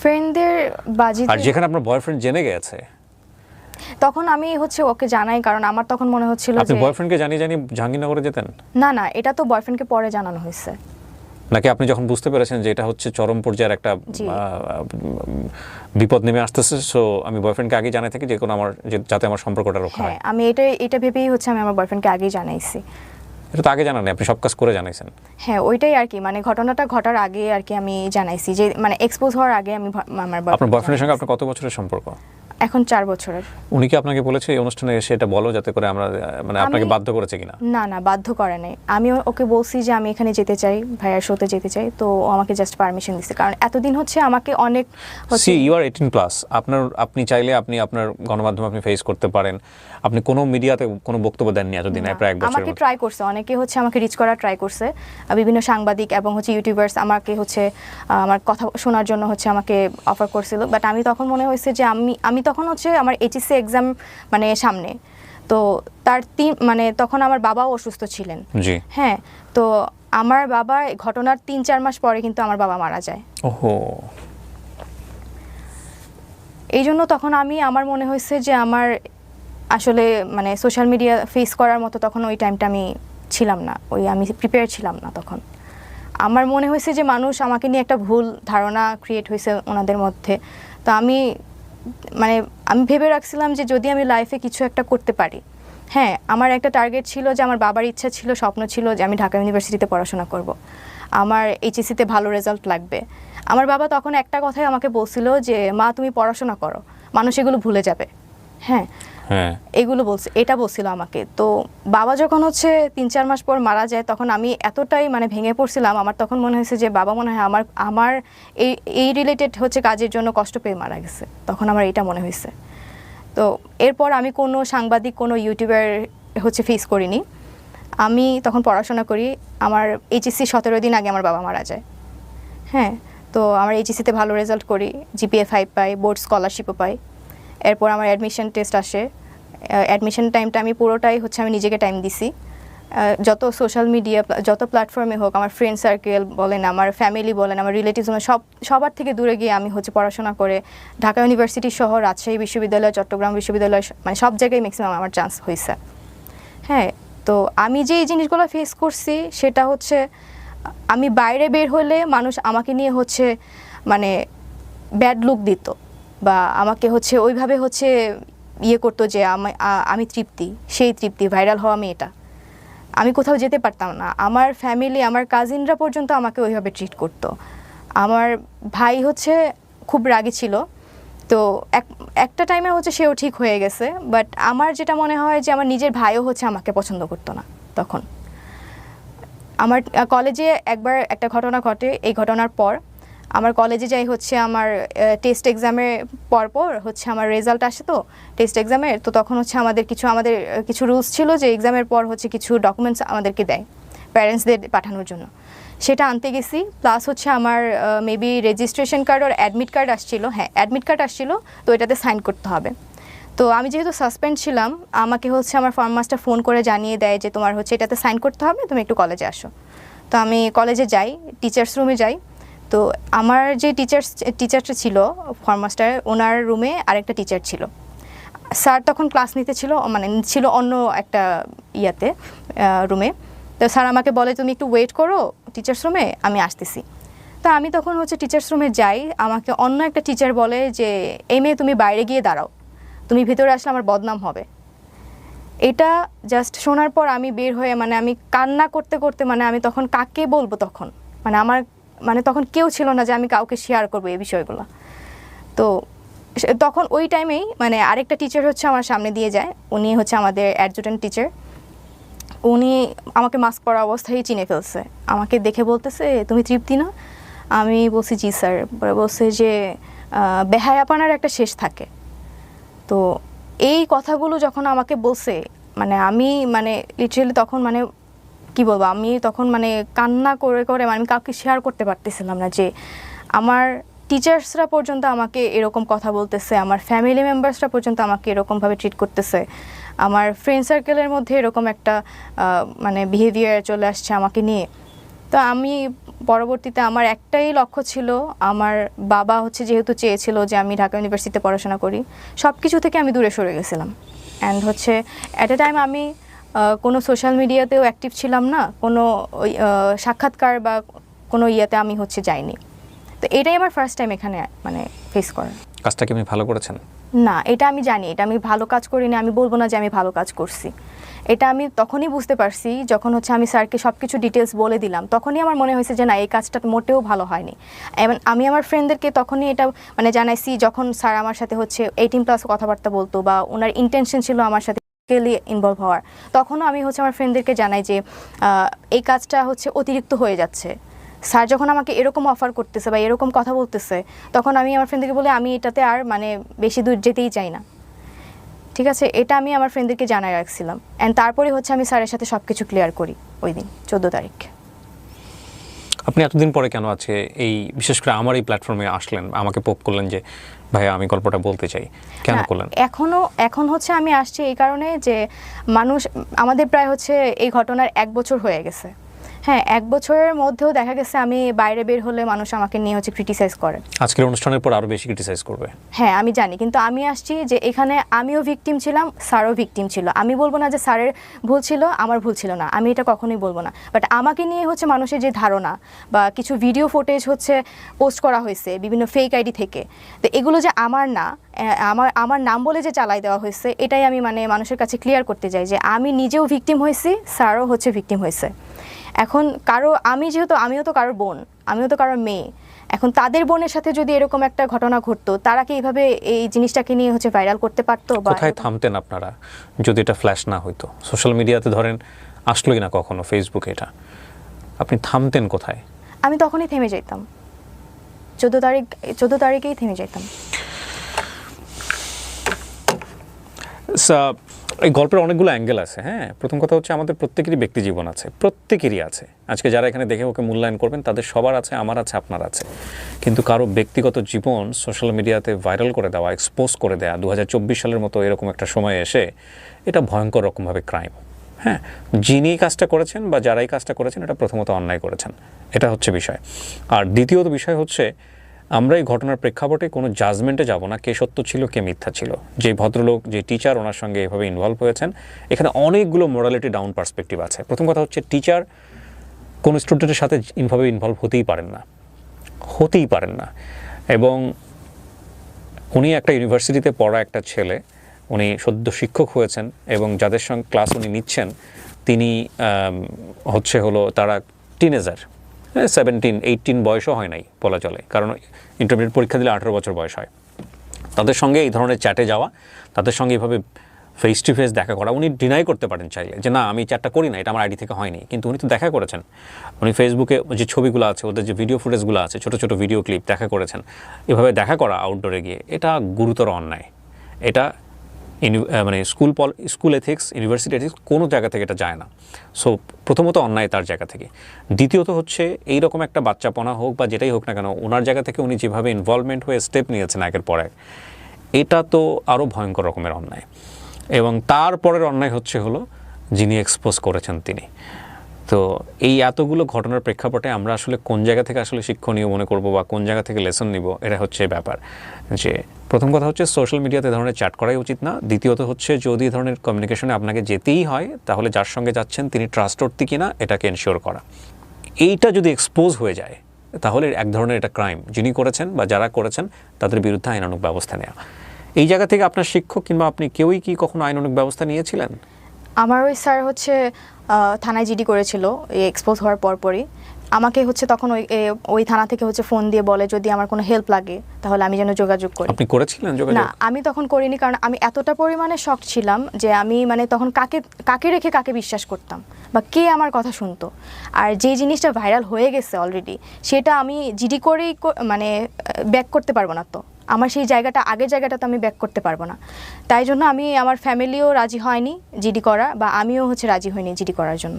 ফ্রেন্ডদের বাজিতে, আর যেখানে আপনার বয়ফ্রেন্ড জেনে গেছে, তখন আমি হচ্ছে ওকে জানাই, কারণ আমার তখন মনে হচ্ছিল আপনি যে বয়ফ্রেন্ডকে জানিয়ে জাহাঙ্গীরনগরে যেতেন? না, এটা তো বয়ফ্রেন্ডকে পরে জানানো হয়েছে। নাকি আপনি যখন বুঝতে পেরেছেন যে এটা হচ্ছে চরম পর্যায়ের একটা জি। বিপদ নেমে আসতেছে, সো আমি বয়ফ্রেন্ডকে আগে জানাই থাকি যে কোনো আমার যাতে আমার সম্পর্কটা রক্ষা হয়? হ্যাঁ, আমি এটা ভেবেই হচ্ছে আমি আমার বয়ফ্রেন্ডকে আগেই জানাইছি। এটা তো আগে জানান, আপনি সব কাজ করে জানাইছেন। হ্যাঁ, ওইটাই আর কি, মানে ঘটনাটা ঘটার আগে আর কি আমি জানাইছি, যে মানে এক্সপোজ হওয়ার আগে আমি আমার আপনার বয়ফ্রেন্ডের সঙ্গে আপনার কত বছরের সম্পর্ক? এখন 4 বছরের। উনি কি আপনাকে বলেছে এই অনুষ্ঠানে এসে এটা বলো, যাতে করে আমরা মানে আপনাকে বাধ্য করেছে কিনা? না, বাধ্য করে নাই। আমি ওকে বলছি যে আমি এখানে যেতে চাই, ভাইয়ার শোতে যেতে চাই, তো ও আমাকে জাস্ট পারমিশন দিছে, কারণ এতদিন হচ্ছে আমাকে অনেক সি ইউ আর 18+, আপনি চাইলে আপনি আপনার গণমাধ্যম আপনি ফেস করতে পারেন। আপনি কোনো মিডিয়াতে কোনো বক্তব্য দেননি এতদিন, প্রায় 1 বছর। আমাকে ট্রাই করছে, অনেকে হচ্ছে আমাকে রিচ করার ট্রাই করছে, বিভিন্ন সাংবাদিক এবং হচ্ছে ইউটিউবার্স আমাকে হচ্ছে আমার কথা শোনার জন্য হচ্ছে আমাকে অফার করছিল, বাট আমি তখন মনে হয়েছে যে আমি তখন হচ্ছে আমার এইচএসসি এক্সাম মানে সামনে, তো তার মানে তখন আমার বাবাও অসুস্থ ছিলেন। জি। হ্যাঁ, তো আমার বাবা ঘটনার 3-4 মাস পরে কিন্তু আমার বাবা মারা যায়। ওহো। এই জন্য তখন আমার মনে হয়েছে যে আমার আসলে মানে সোশ্যাল মিডিয়া ফেস করার মতো তখন ওই টাইমটা আমি ছিলাম না, আমি প্রিপেয়ার ছিলাম না তখন। আমার মনে হয়েছে যে মানুষ আমাকে নিয়ে একটা ভুল ধারণা ক্রিয়েট হয়েছে ওনাদের মধ্যে। তো আমি ভেবে রাখছিলাম যে যদি আমি লাইফে কিছু একটা করতে পারি, হ্যাঁ, আমার একটা টার্গেট ছিল যে আমার বাবার ইচ্ছা ছিল, স্বপ্ন ছিল যে আমি ঢাকা ইউনিভার্সিটিতে পড়াশোনা করব, আমার এইচএসসিতে ভালো রেজাল্ট লাগবে। আমার বাবা তখন একটা কথাই আমাকে বলছিল যে মা তুমি পড়াশোনা করো, মানুষ এগুলো ভুলে যাবে। হ্যাঁ, এগুলো এটা বলছিল আমাকে। তো বাবা যখন হচ্ছে 3-4 মাস পর মারা যায়, তখন আমি এতটাই মানে ভেঙে পড়ছিলাম, আমার তখন মনে হয়েছে যে বাবা মনে হয় আমার এই রিলেটেড হচ্ছে কাজের জন্য কষ্ট পেয়ে মারা গেছে, তখন আমার এটা মনে হয়েছে। তো এরপর আমি কোনো সাংবাদিক, কোনো ইউটিউবার হচ্ছে ফেস করিনি। আমি তখন পড়াশোনা করি, আমার এইচএসসি 17 দিন আগে আমার বাবা মারা যায়। হ্যাঁ, তো আমার এইচএসসিতে ভালো রেজাল্ট করি, জিপিএ 5 পাই, বোর্ড স্কলারশিপও পাই। এরপর আমার অ্যাডমিশন টেস্ট আসে, অ্যাডমিশন টাইমটা আমি পুরোটাই হচ্ছে আমি নিজেকে টাইম দিছি। যত সোশ্যাল মিডিয়া, যত প্ল্যাটফর্মে হোক, আমার ফ্রেন্ড সার্কেল বলেন, আমার ফ্যামিলি বলেন, আমার রিলেটিভস, সবার থেকে দূরে গিয়ে আমি হচ্ছে পড়াশোনা করে ঢাকা ইউনিভার্সিটি সহ রাজশাহী বিশ্ববিদ্যালয়, চট্টগ্রাম বিশ্ববিদ্যালয়, মানে সব জায়গায় ম্যাক্সিমাম আমার চান্স হয়েছে। হ্যাঁ, তো আমি যে এই জিনিসগুলো ফেস করছি সেটা হচ্ছে আমি বাইরে বের হলে মানুষ আমাকে নিয়ে হচ্ছে মানে ব্যাড লুক দিত, বা আমাকে হচ্ছে ওইভাবে হচ্ছে করতো যে আমি তৃপ্তি, সেই তৃপ্তি, ভাইরাল হওয়া মেয়েটা। আমি কোথাও যেতে পারতাম না, আমার ফ্যামিলি, আমার কাজিনরা পর্যন্ত আমাকে ওইভাবে ট্রিট করতো। আমার ভাই হচ্ছে খুব রাগী ছিল, তো একটা টাইমে হচ্ছে সেও ঠিক হয়ে গেছে, বাট আমার যেটা মনে হয় যে আমার নিজের ভাইও হচ্ছে আমাকে পছন্দ করতো না তখন। আমার কলেজে একবার একটা ঘটনা ঘটে, এই ঘটনার পর আমার কলেজে যাই হচ্ছে আমার টেস্ট এক্সামের পর হচ্ছে আমার রেজাল্ট আসে, তো টেস্ট এক্সামের, তো তখন হচ্ছে আমাদের কিছু রুলস ছিল যে এক্সামের পর হচ্ছে কিছু ডকুমেন্টস আমাদেরকে দেয় প্যারেন্টসদের পাঠানোর জন্য, সেটা আনতে গেছি। প্লাস হচ্ছে আমার মেবি রেজিস্ট্রেশন কার্ড আর অ্যাডমিট কার্ড আসছিল, হ্যাঁ অ্যাডমিট কার্ড আসছিল, তো এটাতে সাইন করতে হবে। তো আমি যেহেতু সাসপেন্ড ছিলাম, আমাকে হচ্ছে আমার ফর্ম মাস্টার ফোন করে জানিয়ে দেয় যে তোমার হচ্ছে এটাতে সাইন করতে হবে, তুমি একটু কলেজে আসো। তো আমি কলেজে যাই, টিচার্স রুমে যাই, তো আমার যে টিচারটা ছিল ফরমাস্টার, ওনার রুমে আরেকটা টিচার ছিল। স্যার তখন ক্লাস নিতে ছিল, মানে ছিল অন্য একটা রুমে। তো স্যার আমাকে বলে তুমি একটু ওয়েট করো টিচার্স রুমে, আমি আসতেছি। তো আমি তখন টিচার্স রুমে যাই, আমাকে অন্য একটা টিচার বলে যে এই মেয়ে তুমি বাইরে গিয়ে দাঁড়াও, তুমি ভিতরে আসলে আমার বদনাম হবে। এটা জাস্ট শোনার পর আমি বের হয়ে আমি কান্না করতে করতে আমি তখন কাকে বলবো, তখন আমার তখন কেউ ছিল না যে আমি কাউকে শেয়ার করবো এই বিষয়গুলো। তো তখন ওই টাইমেই আরেকটা টিচার আমার সামনে দিয়ে যায়, উনি আমাদের অ্যাডজুটেন্ট টিচার। উনি আমাকে মাস্ক পরা অবস্থায় চিনে ফেলছে, আমাকে দেখে বলতেছে তুমি তৃপ্তি না? আমি বলছি জি স্যার। বলছে যে বেহায়াপনার একটা শেষ থাকে। তো এই কথাগুলো যখন আমাকে বলছে আমি লিটারেলি তখন কি বলবো, আমি তখন কান্না করে করে আমি কাউকে শেয়ার করতে পারতেছিলাম না যে আমার টিচার্সরা পর্যন্ত আমাকে এরকম কথা বলতেছে, আমার ফ্যামিলি মেম্বার্সরা পর্যন্ত আমাকে এরকমভাবে ট্রিট করতেছে, আমার ফ্রেন্ড সার্কেলের মধ্যে এরকম একটা বিহেভিয়ার চলে আসছে আমাকে নিয়ে। তো আমি পরবর্তীতে আমার একটাই লক্ষ্য ছিল, আমার বাবা যেহেতু চেয়েছিল যে আমি ঢাকা ইউনিভার্সিটিতে পড়াশোনা করি, সব কিছু থেকে আমি দূরে সরে গেছিলাম। অ্যান্ড অ্যাট এ টাইম আমি কোনো সোশ্যাল মিডিয়াতেও অ্যাক্টিভ ছিলাম না, কোনো সাক্ষাৎকার বা কোনো আমি যাইনি। তো এটাই আমার ফার্স্ট টাইম এখানে ফেস করা। কাজটা কি আপনি ভালো করেছেন? না, এটা আমি জানি এটা আমি ভালো কাজ করিনি, আমি বলবো না যে আমি ভালো কাজ করছি। এটা আমি তখনই বুঝতে পারছি যখন আমি স্যারকে সব কিছু ডিটেলস বলে দিলাম, তখনই আমার মনে হয়েছে যে না, এই কাজটা মোটেও ভালো হয়নি। এবং আমি আমার ফ্রেন্ডদেরকে তখনই এটা জানাইছি যখন স্যার আমার সাথে 18+ কথাবার্তা বলতো বা ওনার ইন্টেনশন ছিল আমার সাথে ইনভলভ হওয়ার, তখনও আমি আমার ফ্রেন্ডদেরকে জানাই যে এই কাজটা অতিরিক্ত হয়ে যাচ্ছে। স্যার যখন আমাকে এরকম অফার করতেছে বা এরকম কথা বলতেছে, তখন আমি আমার ফ্রেন্ডদেরকে বলে আমি এটাতে আর বেশি দূর যেতেই চাই না। ঠিক আছে, এটা আমি আমার ফ্রেন্ডদেরকে জানাই রাখছিলাম। অ্যান্ড তারপরে আমি স্যারের সাথে সব কিছু ক্লিয়ার করি ওই দিন 14 তারিখ। আপনি এতদিন পরে কেন আছে এই বিশেষ করে আমার এই প্ল্যাটফর্মে আসলেন, আমাকে পোক করলেন যে ভাইয়া আমি গল্পটা বলতে চাই, কেন করলেন? এখন আমি আসছি এই কারণে যে মানুষ আমাদের প্রায় এই ঘটনার 1 বছর হয়ে গেছে। হ্যাঁ, 1 বছরের মধ্যেও দেখা গেছে আমি বাইরে বের হলে মানুষ আমাকে নিয়ে ক্রিটিসাইজ করে। আজকের অনুষ্ঠানের পর আরো বেশি ক্রিটিসাইজ করবে। হ্যাঁ আমি জানি, কিন্তু আমি আসছি যে এখানে আমিও ভিকটিম ছিলাম, স্যারও ভিকটিম ছিল। আমি বলবো না যে স্যারের ভুল ছিল, আমার ভুল ছিল না, আমি এটা কখনোই বলবো না। বাট আমাকে নিয়ে মানুষের যে ধারণা বা কিছু ভিডিও ফুটেজ পোস্ট করা হয়েছে বিভিন্ন ফেক আইডি থেকে, তো এগুলো যে আমার না, আমার নাম বলে যে চালাই দেওয়া হয়েছে, এটাই আমি মানুষের কাছে ক্লিয়ার করতে চাই যে আমি নিজেও ভিকটিম হয়েছি, স্যারও ভিকটিম হয়েছে। এখন আমিও তো কারোর বোন, আমিও তো কারোর মেয়ে। এখন তাদের বোনের সাথে যদি এরকম একটা ঘটনা ঘটতো, তারা কি এইভাবে এই জিনিসটাকে নিয়ে ভাইরাল করতে পারতো? বা কোথায় থামতেন আপনারা যদি এটা ফ্ল্যাশ না হইতো? সোশ্যাল মিডিয়াতে ধরেন আসলোই না কখনো, ফেসবুকে, এটা আপনি থামতেন কোথায়? আমি তখনই থেমে যেতাম, 14 তারিখেই থেমে যেতাম। এই গল্পের অনেকগুলো অ্যাঙ্গেল আছে। হ্যাঁ, প্রথম কথা আমাদের প্রত্যেকেরই ব্যক্তি জীবন আছে, প্রত্যেকেরই আছে। আজকে যারা এখানে দেখে ওকে মূল্যায়ন করবেন তাদের সবার আছে, আমার আছে, আপনার আছে। কিন্তু কারো ব্যক্তিগত জীবন সোশ্যাল মিডিয়াতে ভাইরাল করে দেওয়া, এক্সপোজ করে দেওয়া 2024 সালের মতো এরকম একটা সময় এসে, এটা ভয়ঙ্কর রকমভাবে ক্রাইম। হ্যাঁ, যিনি কাজটা করেছেন বা যারাই কাজটা করেছেন, এটা প্রথমত অন্যায় করেছেন, এটা বিষয়। আর দ্বিতীয়ত বিষয় আমরা এই ঘটনার প্রেক্ষাপটে কোনো জাজমেন্টে যাব না কে সত্য ছিল কে মিথ্যা ছিল। যে ভদ্রলোক, যে টিচার ওনার সঙ্গে এভাবে ইনভলভ হয়েছেন, এখানে অনেকগুলো মোরালিটি ডাউন পার্সপেক্টিভ আছে। প্রথম কথা টিচার কোনো স্টুডেন্টের সাথে ইনভলভ হতেই পারেন না। এবং উনি একটা ইউনিভার্সিটিতে পড়া একটা ছেলে, উনি সদ্য শিক্ষক হয়েছেন এবং যাদের সঙ্গে ক্লাস উনি নিচ্ছেন তিনি তারা টিনেজার, 17-18 বয়সও হয় নাই বলা চলে, কারণ ইন্টারমিডিয়েট পরীক্ষা দিলে 18 বছর বয়স হয়। তাদের সঙ্গে এই ধরনের চ্যাটে যাওয়া, তাদের সঙ্গে এভাবে ফেস টু ফেস দেখা করা, উনি ডিনাই করতে পারেন চাইলে যে না আমি চ্যাটটা করি না, এটা আমার আইডি থেকে হয়নি, কিন্তু উনি তো দেখা করেছেন। উনি ফেসবুকে যে ছবিগুলো আছে, ওদের যে ভিডিও ফুটেজগুলো আছে, ছোটো ছোটো ভিডিও ক্লিপ দেখা করেছেন। এভাবে দেখা করা আউটডোরে গিয়ে, এটা গুরুতর অন্যায়। এটা স্কুল এথিক্স, ইউনিভার্সিটি এথিক্স কোনো জায়গা থেকে এটা যায় না। সো প্রথমত অন্যায় তার জায়গা থেকে। দ্বিতীয়ত এইরকম একটা বাচ্চাপনা হোক বা যেটাই হোক না কেন, ওনার জায়গা থেকে উনি যেভাবে ইনভলভমেন্ট হয়ে স্টেপ নিয়েছেন একের পর এক, এটা তো আরও ভয়ঙ্কর রকমের অন্যায়। এবং তারপরের অন্যায় যিনি এক্সপোজ করেছেন তিনি। তো এই এতগুলো ঘটনার প্রেক্ষাপটে আমরা আসলে কোন জায়গা থেকে আসলে শিক্ষণীয় মনে করব বা কোন জায়গা থেকে লেসন নিব, এটা হচ্ছে ব্যাপার। যে প্রথম কথা হচ্ছে সোশ্যাল মিডিয়াতে ধরনের চ্যাট করাই উচিত না। দ্বিতীয়ত হচ্ছে যদি এই ধরনের কমিউনিকেশনে আপনাকে যেতেই হয় তাহলে যার সঙ্গে যাচ্ছেন তিনি ট্রাস্টওর্থি কিনা এটাকে এনশিওর করা। এইটা যদি এক্সপোজ হয়ে যায় তাহলে এক ধরনের এটা ক্রাইম, যিনি করেছেন বা যারা করেছেন তাদের বিরুদ্ধে আইনানুগ ব্যবস্থা নেওয়া। এই জায়গা থেকে আপনার শিক্ষক কিংবা আপনি কেউই কি কখনো আইনানুগ ব্যবস্থা নিয়েছিলেন? আমার ওই স্যার হচ্ছে থানায় জিডি করেছিল এই এক্সপোজ হওয়ার পরপরই। আমাকে হচ্ছে তখন ওই থানা থেকে হচ্ছে ফোন দিয়ে বলে যদি আমার কোনো হেল্প লাগে তাহলে আমি যেন যোগাযোগ করি। আপনি করেছিলেন যোগাযোগ? না, আমি তখন করিনি, কারণ আমি এতটা পরিমাণে শক ছিলাম যে আমি মানে তখন কাকে রেখে কাকে বিশ্বাস করতাম বা কে আমার কথা শুনতো। আর যে জিনিসটা ভাইরাল হয়ে গেছে অলরেডি, সেটা আমি জিডি করেই মানে ব্যাক করতে পারবো না। তো আমার সেই জায়গাটা, আগের জায়গাটা তো আমি ব্যাক করতে পারবো না। তাই জন্য আমি, আমার ফ্যামিলিও রাজি হয়নি জিডি করা, বা আমিও হচ্ছে রাজি হইনি জিডি করার জন্য।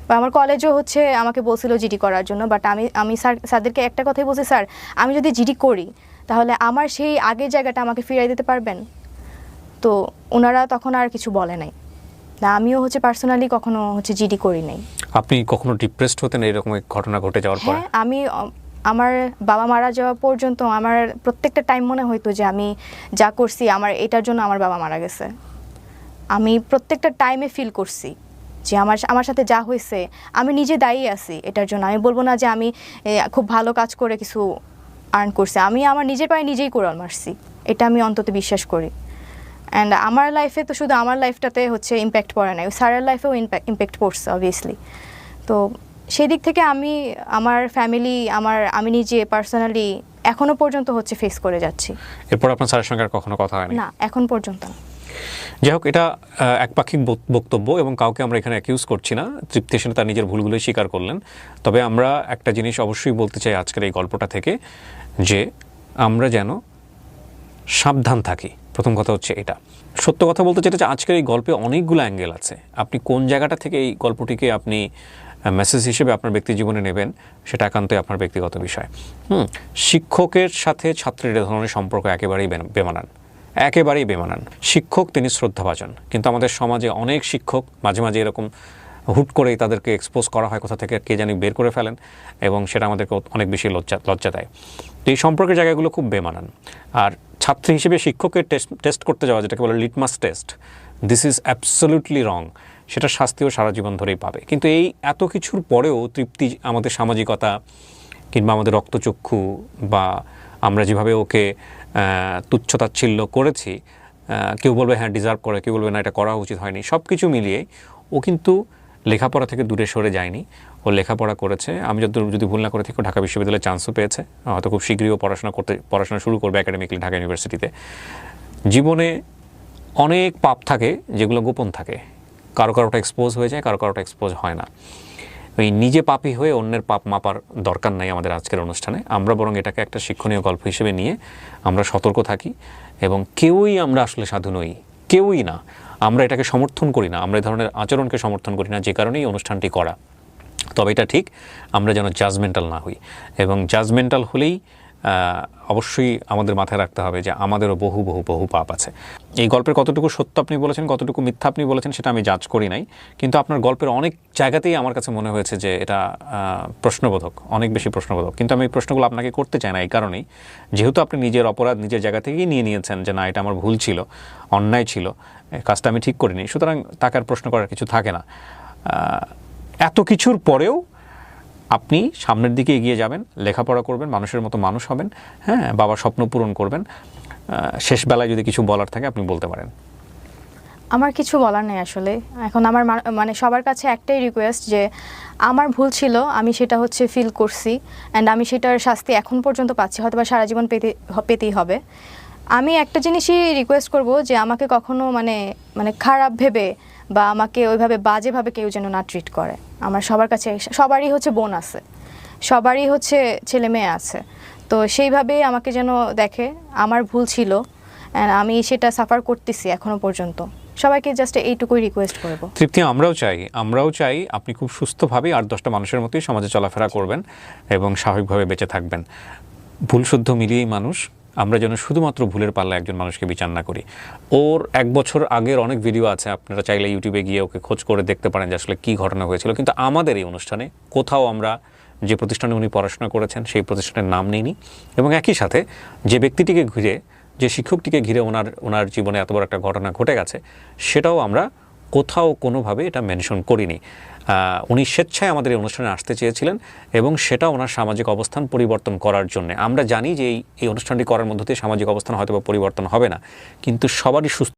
বা আমার কলেজও হচ্ছে আমাকে বলছিল জিডি করার জন্য, বাট আমি স্যারদেরকে একটা কথাই বলছি, স্যার আমি যদি জিডি করি তাহলে আমার সেই আগের জায়গাটা আমাকে ফিরিয়ে দিতে পারবেন? তো ওনারা তখন আর কিছু বলে নাই। না, আমিও হচ্ছে পার্সোনালি কখনো হচ্ছে জিডি করি নাই। আপনি কখনো ডিপ্রেসড হতেন এরকম ঘটনা ঘটে যাওয়ার পর? হ্যাঁ, আমি আমার বাবা মারা যাওয়া পর্যন্ত আমার প্রত্যেকটা টাইম মনে হইতো যে আমি যা করছি আমার এটার জন্য আমার বাবা মারা গেছে। আমি প্রত্যেকটা টাইমে ফিল করছি যে আমার সাথে যা হয়েছে আমি নিজে দায়ী আছি এটার জন্য। আমি বলবো না যে আমি খুব ভালো কাজ করে কিছু আর্ন করছি, আমি আমার নিজের পায়ে নিজেই কোড়াল মারছি, এটা আমি অন্তত বিশ্বাস করি। অ্যান্ড আমার লাইফে তো শুধু আমার লাইফটাতে হচ্ছে ইম্প্যাক্ট পড়ে নাই, স্যারের লাইফেও ইম্প্যাক্ট পড়ছে অবভিয়াসলি। তো সেই দিক থেকে আমি, আমার ফ্যামিলি, আমি নিজে পার্সোনালি এখনো পর্যন্ত হচ্ছে ফেস করে যাচ্ছি। এরপর আপনার স্যারের সঙ্গে আর কখনো কথা হয়নি? না, এখন পর্যন্ত না। যাই হোক, এটা একপাক্ষিক বক্তব্য এবং কাউকে আমরা এখানে অ্যাকিউজ করছি না। তৃপ্তি সেন তার নিজের ভুলগুলোই স্বীকার করলেন। তবে আমরা একটা জিনিস অবশ্যই বলতে চাই আজকের এই গল্পটা থেকে, যে আমরা যেন সাবধান থাকি। প্রথম কথা হচ্ছে এটা। সত্য কথা বলতে চাই যে আজকের এই গল্পে অনেকগুলো অ্যাঙ্গেল আছে। আপনি কোন জায়গাটা থেকে এই গল্পটিকে আপনি মেসেজ হিসেবে আপনার ব্যক্তি জীবনে নেবেন সেটা একান্তই আপনার ব্যক্তিগত বিষয়। শিক্ষকের সাথে ছাত্রের এ ধরনের সম্পর্ক একেবারেই বেমানান। শিক্ষক তিনি শ্রদ্ধাভাজন, কিন্তু আমাদের সমাজে অনেক শিক্ষক মাঝে মাঝে এরকম হুট করেই তাদেরকে এক্সপোজ করা হয়, কোথা থেকে কে জানি বের করে ফেলেন, এবং সেটা আমাদেরকে অনেক বেশি লজ্জা দেয়। তো এই সম্পর্কের জায়গাগুলো খুব বেমানান। আর ছাত্রী হিসেবে শিক্ষকের টেস্ট করতে যাওয়া, যেটাকে বলে litmus test, this is absolutely রং। সেটা শাস্তিও সারা জীবন ধরেই পাবে। কিন্তু এই এত কিছুর পরেও তৃপ্তি আমাদের সামাজিকতা কিংবা আমাদের রক্তচক্ষু বা আমরা যেভাবে ওকে তুচ্ছতাচ্ছিল্য করেছি, কেউ বলবে হ্যাঁ ডিজার্ভ করে, কেউ বলবে না এটা করা উচিত হয়নি, সব কিছু মিলিয়ে ও কিন্তু লেখাপড়া থেকে দূরে সরে যায়নি। ও লেখাপড়া করেছে। আমি যদি ভুল না করে থাকি ঢাকা বিশ্ববিদ্যালয়ে চান্সও পেয়েছে, হয়তো খুব শীঘ্রই পড়াশোনা শুরু করবে একাডেমিক্যালি ঢাকা ইউনিভার্সিটিতে। জীবনে অনেক পাপ থাকে যেগুলো গোপন থাকে, কারোটা এক্সপোজ হয়ে যায়, কারোটা এক্সপোজ হয় না। ওই নিজে পাপী হয়ে অন্যের পাপ মাপার দরকার নাই আমাদের আজকের অনুষ্ঠানে। আমরা বরং এটাকে একটা শিক্ষণীয় গল্প হিসেবে নিয়ে আমরা সতর্ক থাকি, এবং কেউই আমরা আসলে সাধু নই, কেউই না। আমরা এটাকে সমর্থন করি না, আমরা এই ধরনের আচরণকে সমর্থন করি না, যে কারণেই অনুষ্ঠানটি করা। তবে এটা ঠিক, আমরা যেন জাজমেন্টাল না হই, এবং জাজমেন্টাল হলেই অবশ্যই আমাদের মাথায় রাখতে হবে যে আমাদেরও বহু বহু বহু পাপ আছে। এই গল্পের কতটুকু সত্য আপনি বলেছেন, কতটুকু মিথ্যা আপনি বলেছেন সেটা আমি জাজ করি নাই, কিন্তু আপনার গল্পের অনেক জায়গাতেই আমার কাছে মনে হয়েছে যে এটা প্রশ্নবোধক, অনেক বেশি প্রশ্নবোধক। কিন্তু আমি এই প্রশ্নগুলো আপনাকে করতে চাই না এই কারণেই, যেহেতু আপনি নিজের অপরাধ নিজের জায়গা থেকেই নিয়ে নিয়েছেন যে না এটা আমার ভুল ছিল, অন্যায় ছিল, কাজটা আমি ঠিক করিনি, সুতরাং তাকে আর প্রশ্ন করার কিছু থাকে না। এত কিছুর পরেও আপনি সামনের দিকে এগিয়ে যাবেন, লেখাপড়া করবেন, মানুষের মতো মানুষ হবেন, হ্যাঁ, বাবার স্বপ্ন পূরণ করবেন। শেষ বেলায় যদি কিছু বলার থাকে আপনি বলতে পারেন। আমার কিছু বলার নেই আসলে। এখন আমার মানে সবার কাছে একটাই রিকোয়েস্ট যে আমার ভুল ছিল, আমি সেটা হচ্ছে ফিল করছি, অ্যান্ড আমি সেটার শাস্তি এখন পর্যন্ত পাচ্ছি, হয়তো বা সারা জীবন পেতেই হবে। আমি একটা জিনিসই রিকোয়েস্ট করব যে আমাকে কখনো মানে খারাপ ভেবে বা আমাকে ওইভাবে বাজেভাবে কেউ যেন না ট্রিট করে। আমার সবার কাছে, সবারই হচ্ছে বোন আছে, সবারই হচ্ছে ছেলে মেয়ে আছে, তো সেইভাবেই আমাকে যেন দেখে। আমার ভুল ছিল, অ্যান্ড আমি সেটা সাফার করতেছি এখনো পর্যন্ত। সবাইকে জাস্ট এইটুকুই রিকোয়েস্ট করব। তৃপ্তি, আমরাও চাই আপনি খুব সুস্থভাবে 8-10টা মানুষের মতোই সমাজে চলাফেরা করবেন এবং স্বাভাবিকভাবে বেঁচে থাকবেন। ভুল শুদ্ধ মিলিয়েই মানুষ, আমরা যেন শুধুমাত্র ভুলের পাল্লা একজন মানুষকে বিচার না করি। ওর 1 বছর আগের অনেক ভিডিও আছে, আপনারা চাইলে ইউটিউবে গিয়ে ওকে খোঁজ করে দেখতে পারেন যে আসলে কী ঘটনা হয়েছিল। কিন্তু আমাদের এই অনুষ্ঠানে কোথাও আমরা যে প্রতিষ্ঠানে উনি পড়াশোনা করেছেন সেই প্রতিষ্ঠানের নাম নিইনি, এবং একই সাথে যে ব্যক্তিটিকে ঘিরে, যে শিক্ষকটিকে ঘিরে ওনার জীবনে এত বড় একটা ঘটনা ঘটে গেছে, সেটাও আমরা কোথাও কোনোভাবে এটা মেনশন করিনি। উনি স্বেচ্ছায় আমাদের এই অনুষ্ঠানে আসতে চেয়েছিলেন, এবং সেটা ওনার সামাজিক অবস্থান পরিবর্তন করার জন্য। আমরা জানি যে এই অনুষ্ঠানটি করার মধ্য দিয়ে সামাজিক অবস্থান হয়তো বা পরিবর্তন হবে না, কিন্তু সবারই সুস্থ